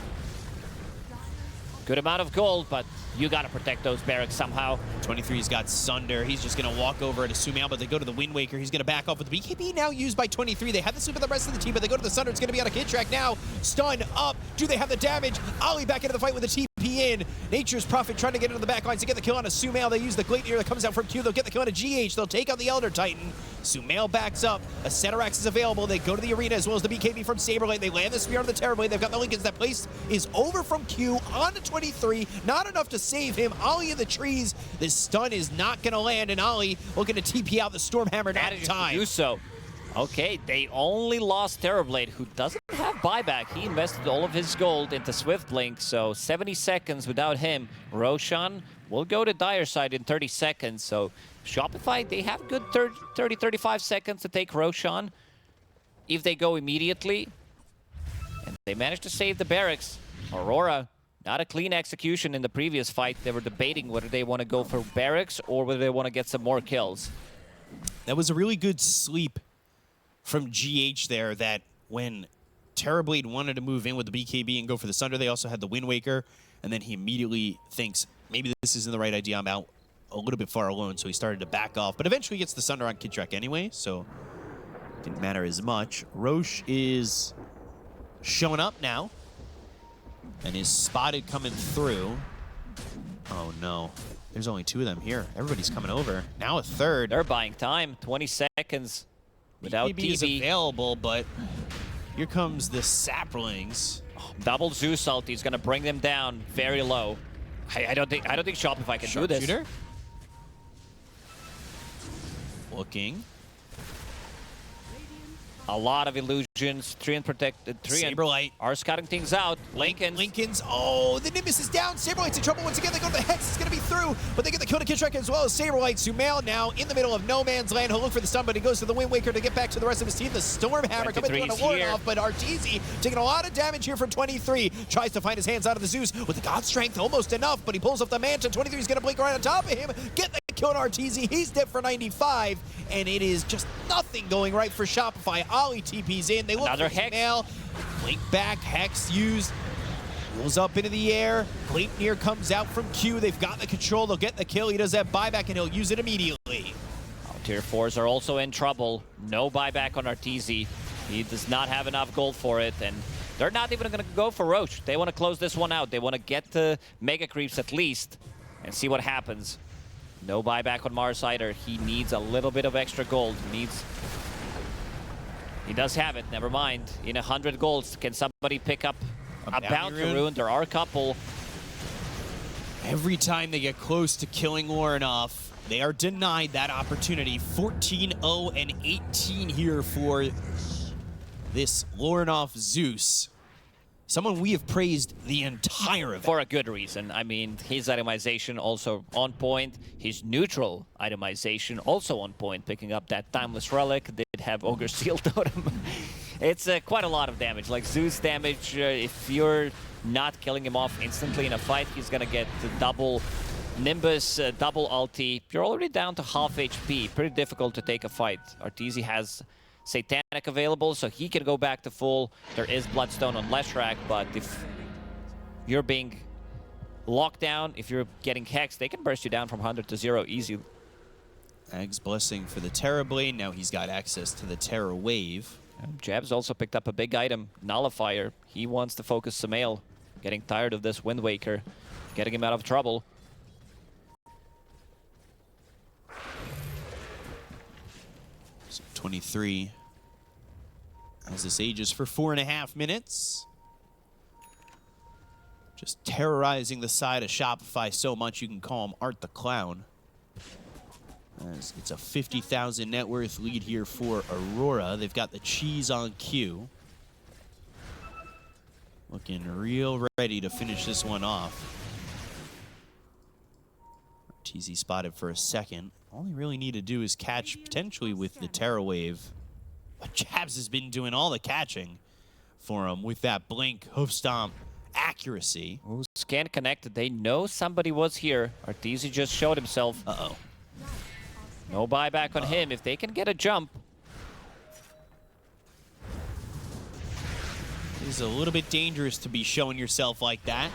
Good amount of gold, but you got to protect those barracks somehow. 23's got Sunder. He's just going to walk over to Sumail, but they go to the Wind Waker. He's going to back off with the BKB now used by 23. They have the sweep of the rest of the team, but they go to the Sunder. It's going to be on a kid track now. Stun up. Do they have the damage? Ollie back into the fight with the TP in. Nature's Prophet trying to get into the back lines to get the kill on a Sumail. They use the Gladiator that comes out from Q. They'll get the kill on a GH. They'll take out the Elder Titan. Sumail backs up. A Ceterax is available. They go to the arena as well as the BKB from Saberlight. They land the Spear on the Terrorblade. They've got the Lincolns. That place is over from Q on to 23. Not enough to save him. Ollie in the trees. This stun is not going to land, and Ollie looking to TP out the Stormhammer. Not in Managing to time. do so. Okay, they only lost Terrorblade, who doesn't have buyback. He invested all of his gold into Swift Blink, so 70 seconds without him. Roshan will go to Dire side in 30 seconds, so Shopify, they have good 30, 35 seconds to take Roshan if they go immediately. And they managed to save the barracks. Aurora, not a clean execution in the previous fight. They were debating whether they want to go for barracks or whether they want to get some more kills. That was a really good sleep from GH there, that when Terrorblade wanted to move in with the BKB and go for the Sunder, they also had the Wind Waker, and then he immediately thinks, maybe this isn't the right idea, I'm out a little bit far alone, so he started to back off, but eventually gets the Sunder on Kid Track anyway, so didn't matter as much. Roche is showing up now, and is spotted coming through. Oh no, there's only 2 of them here. Everybody's coming over. Now a third. They're buying time, 20 seconds. Without BKB is TV. available, but here comes the Saplings. Double Zeus ulti is going to bring them down very low. I don't think Shopify can do this. Sharpshooter. Looking. A lot of illusions. 3 and protected. 3 and Saberlight. are scouting things out. Lincoln's. Oh, the Nimbus is down. Saberlight's in trouble once again. They go to the Hex. It's going to be through, but they get the kill to Kishrak as well as Saberlight. Sumail now in the middle of no man's land. He'll look for the stun, but he goes to the Wind Waker to get back to the rest of his team. The Stormhammer coming through on a 23's ward here. off, but Arteezy taking a lot of damage here from 23. Tries to find his hands out of the Zeus with the God Strength, almost enough, but he pulls up the Manta. 23 is going to blink right on top of him. Get the kill on Arteezy. He's dead for 95, and it is just nothing going right for Shopify. Ollie TP's in. They look Another for Hex. Sumail. Blink back, Hex used. Rolls up into the air. Gleipnir comes out from Q. They've got the control. They'll get the kill. He does have buyback, and he'll use it immediately. Tier 4s are also in trouble. No buyback on Arteezy. He does not have enough gold for it, and they're not even going to go for Roche. They want to close this one out. They want to get the Mega Creeps at least and see what happens. No buyback on Mars either. He needs a little bit of extra gold. He does have it, never mind. In 100 golds, can somebody pick up a bounty rune? There are a couple. Every time they get close to killing Lorinoff, they are denied that opportunity. 14-0 and 18 here for this Lorinoff Zeus. Someone we have praised the entire event. For a good reason. I mean, his itemization also on point. His neutral itemization also on point. Picking up that Timeless Relic. Did have Ogre Seal Totem. It's quite a lot of damage. Like Zeus damage, if you're not killing him off instantly in a fight, he's gonna get the double Nimbus, double ulti. You're already down to half HP. Pretty difficult to take a fight. Arteezy has Satanic available, so he can go back to full. There is Bloodstone on Leshrac, but if you're being locked down, if you're getting hexed, they can burst you down from 100 to 0 easy. Ag's Blessing for the Terrorblade. Now he's got access to the Terror Wave. Jab's also picked up a big item, Nullifier. He wants to focus Sumail, getting tired of this Wind Waker, getting him out of trouble. So 23 as this ages for 4.5 minutes. Just terrorizing the side of Shopify so much you can call him Art the Clown. As it's a 50,000 net worth lead here for Aurora. They've got the cheese on cue. Looking real ready to finish this one off. TZ spotted for a second. All he really need to do is catch potentially with the Terra Wave. But Jabs has been doing all the catching for him with that blink, hoof stomp, accuracy. Ooh, scan connected. They know somebody was here. Arteezy just showed himself. Uh-oh. No buyback on him. If they can get a jump. It is a little bit dangerous to be showing yourself like that.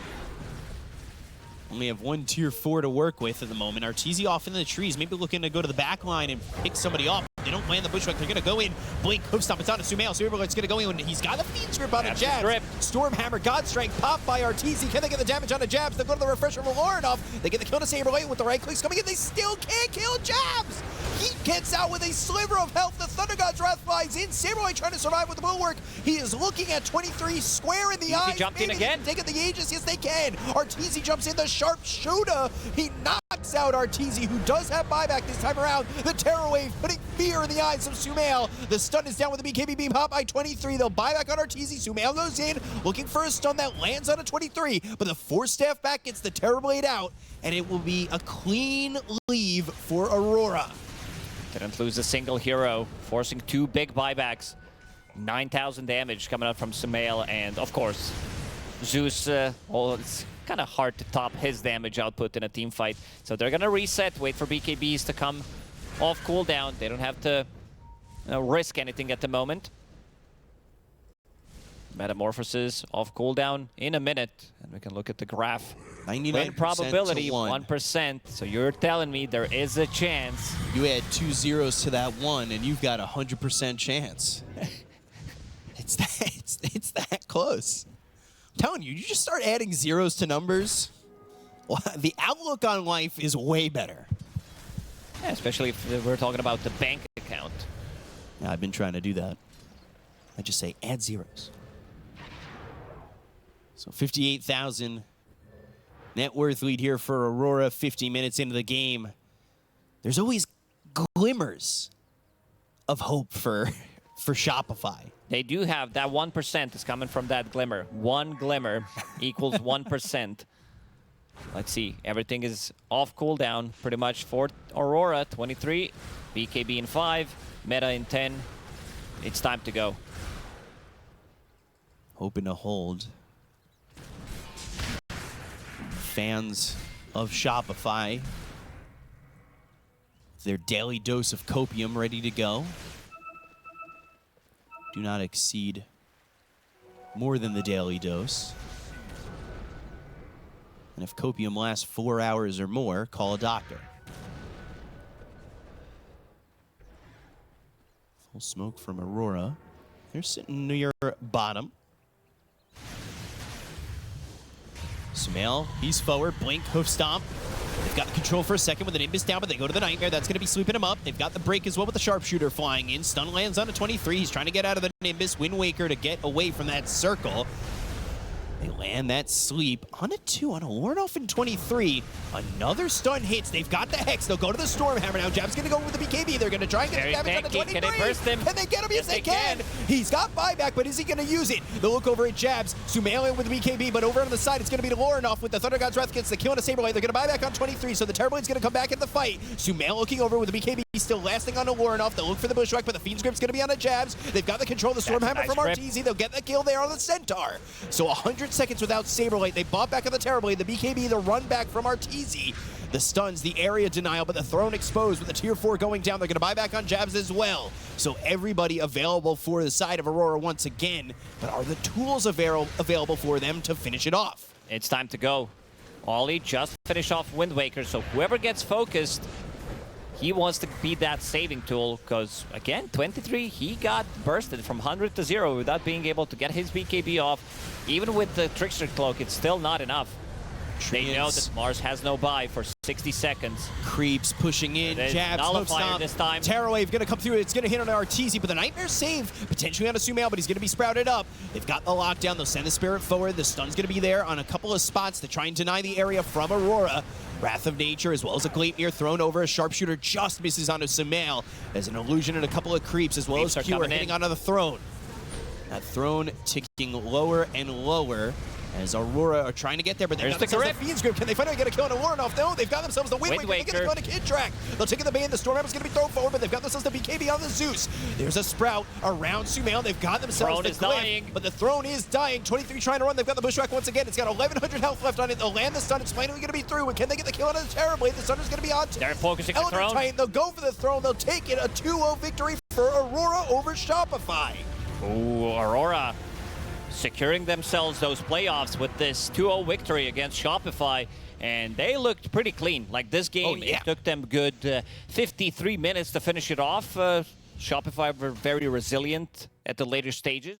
Only have one tier 4 to work with at the moment. Arteezy off into the trees, maybe looking to go to the back line and pick somebody off. They don't land the bushwhack. They're going to go in. Blink, hoof stomp. It's on to Sumail. Sumail's going to go in. He's got the feed grip on a Jabs. Stormhammer, God Strength, popped by Arteezy. Can they get the damage on a Jabs? They'll go to the refresher from Laurinov. They get the kill to Saberblade with the right clicks coming in. They still can't kill Jabs. He gets out with a sliver of health. The Thunder God's Wrath flies in. Saberblade trying to survive with the bulwark. He is looking at 23 square in the eyes. Jumped in again. They get the Aegis. Yes, they can. Arteezy jumps in. The sharpshooter. He knocks out Arteezy, who does have buyback this time around. The Terror Wave putting fear in the eyes of Sumail. The stun is down with the BKB beam hop by 23. They'll buy back on Arteezy. Sumail goes in, looking for a stun that lands on a 23. But the Force Staff back gets the Terror Blade out, and it will be a clean leave for Aurora. Didn't lose a single hero, forcing 2 big buybacks. 9,000 damage coming out from Sumail, and of course, Zeus, well, it's kind of hard to top his damage output in a team fight. So they're gonna reset, wait for BKBs to come off cooldown. They don't have to risk anything at the moment. Metamorphosis off cooldown in a minute, and we can look at the graph. 99% Win probability, to 1. 1%. So you're telling me there is a chance. You add 2 zeros to that 1, and you've got a 100% chance. It's that close. I'm telling you, you just start adding zeros to numbers. Well, the outlook on life is way better. Yeah, especially if we're talking about the bank account. Yeah, I've been trying to do that. I just say add zeros. So 58,000 net worth lead here for Aurora. 50 minutes into the game. There's always glimmers of hope for Shopify. They do have that 1% is coming from that glimmer. 1 glimmer equals 1%. Let's see. Everything is off cooldown pretty much for Aurora. 23, BKB in 5, Meta in 10. It's time to go. Hoping to hold. Fans of Shopify, their daily dose of copium ready to go. Do not exceed more than the daily dose. And if copium lasts 4 hours or more, call a doctor. Full smoke from Aurora. They're sitting near bottom. Sumail, he's forward, blink, hoof stomp. They've got the control for a second with an Nimbus down, but they go to the Nightmare. That's going to be sweeping him up. They've got the break as well with the Sharpshooter flying in. Stun lands on a 23. He's trying to get out of the Nimbus. Wind Waker to get away from that circle. They land that sleep on a 2 on a Laurinov in 23. Another stun hits. They've got the Hex. They'll go to the Stormhammer now. Jab's going to go with the BKB. They're going to try and get the damage on the 23. Can they burst him? Can they get him? Yes, they can. He's got buyback, but is he going to use it? They'll look over at Jabs. Sumail in with the BKB, but over on the side, it's going to be to Laurinov with the Thunder God's Wrath gets the kill on a Saberblade. They're going to buy back on 23, so the Terrorblade's going to come back in the fight. Sumail looking over with the BKB, still lasting on a Laurinov. They'll look for the Bushwhack, but the Fiend's Grip's going to be on the Jabs. They've got the control of the Stormhammer nice from Arteezy. They'll get the kill there on the Centaur. So 100 seconds without Saberblade. They bought back on the Terrorblade. The BKB, the run back from Arteezy. The stuns, the area denial, but the throne exposed with the tier 4 going down. They're going to buy back on Jabs as well. So everybody available for the side of Aurora once again. But are the tools available for them to finish it off? It's time to go. Ollie just finished off Wind Waker, so whoever gets focused, he wants to be that saving tool, because, again, 23, he got bursted from 100 to 0 without being able to get his BKB off. Even with the Trickster Cloak, it's still not enough. They know that Mars has no buy for 60 seconds. Creeps pushing in, There's jabs, smoke nullifier stomp. this time. Terror Wave gonna come through. It's gonna hit on Arteezy, but the Nightmare save potentially on a Sumail, but he's gonna be sprouted up. They've got the lockdown. They'll send the Spirit forward. The stun's gonna be there on a couple of spots to try and deny the area from Aurora. Wrath of Nature as well as a Gleipnir thrown over. A Sharpshooter just misses onto Sumail. There's an illusion and a couple of creeps as well Creeps as are Q are coming hitting in. onto the throne. That throne ticking lower and lower as Aurora are trying to get there, but they've got There's the themselves the Fiend's Grip. Can they finally get a kill on Aurora? No, they've got themselves the Wind Wind Waker. They get the Waker. kill on a Kid Track. They'll take the Bane. The Stormhammer's going to be thrown forward, but they've got themselves the BKB on the Zeus. There's a Sprout around Sumail. They've got themselves Throne the is Glyph, dying. but the Throne is dying. 23 trying to run. They've got the Bushwhack once again. It's got 1,100 health left on it. They'll land the stun. It's finally going to be through. And can they get the kill on the Terrorblade? The Stunner's going to be on. They're focusing the Elder throne. Titan. They'll go for the Throne. They'll take it. A 2-0 victory for Aurora over Shopify. Ooh, Aurora securing themselves those playoffs with this 2-0 victory against Shopify. And they looked pretty clean. Like this game, yeah. it took them good 53 minutes to finish it off. Shopify were very resilient at the later stages.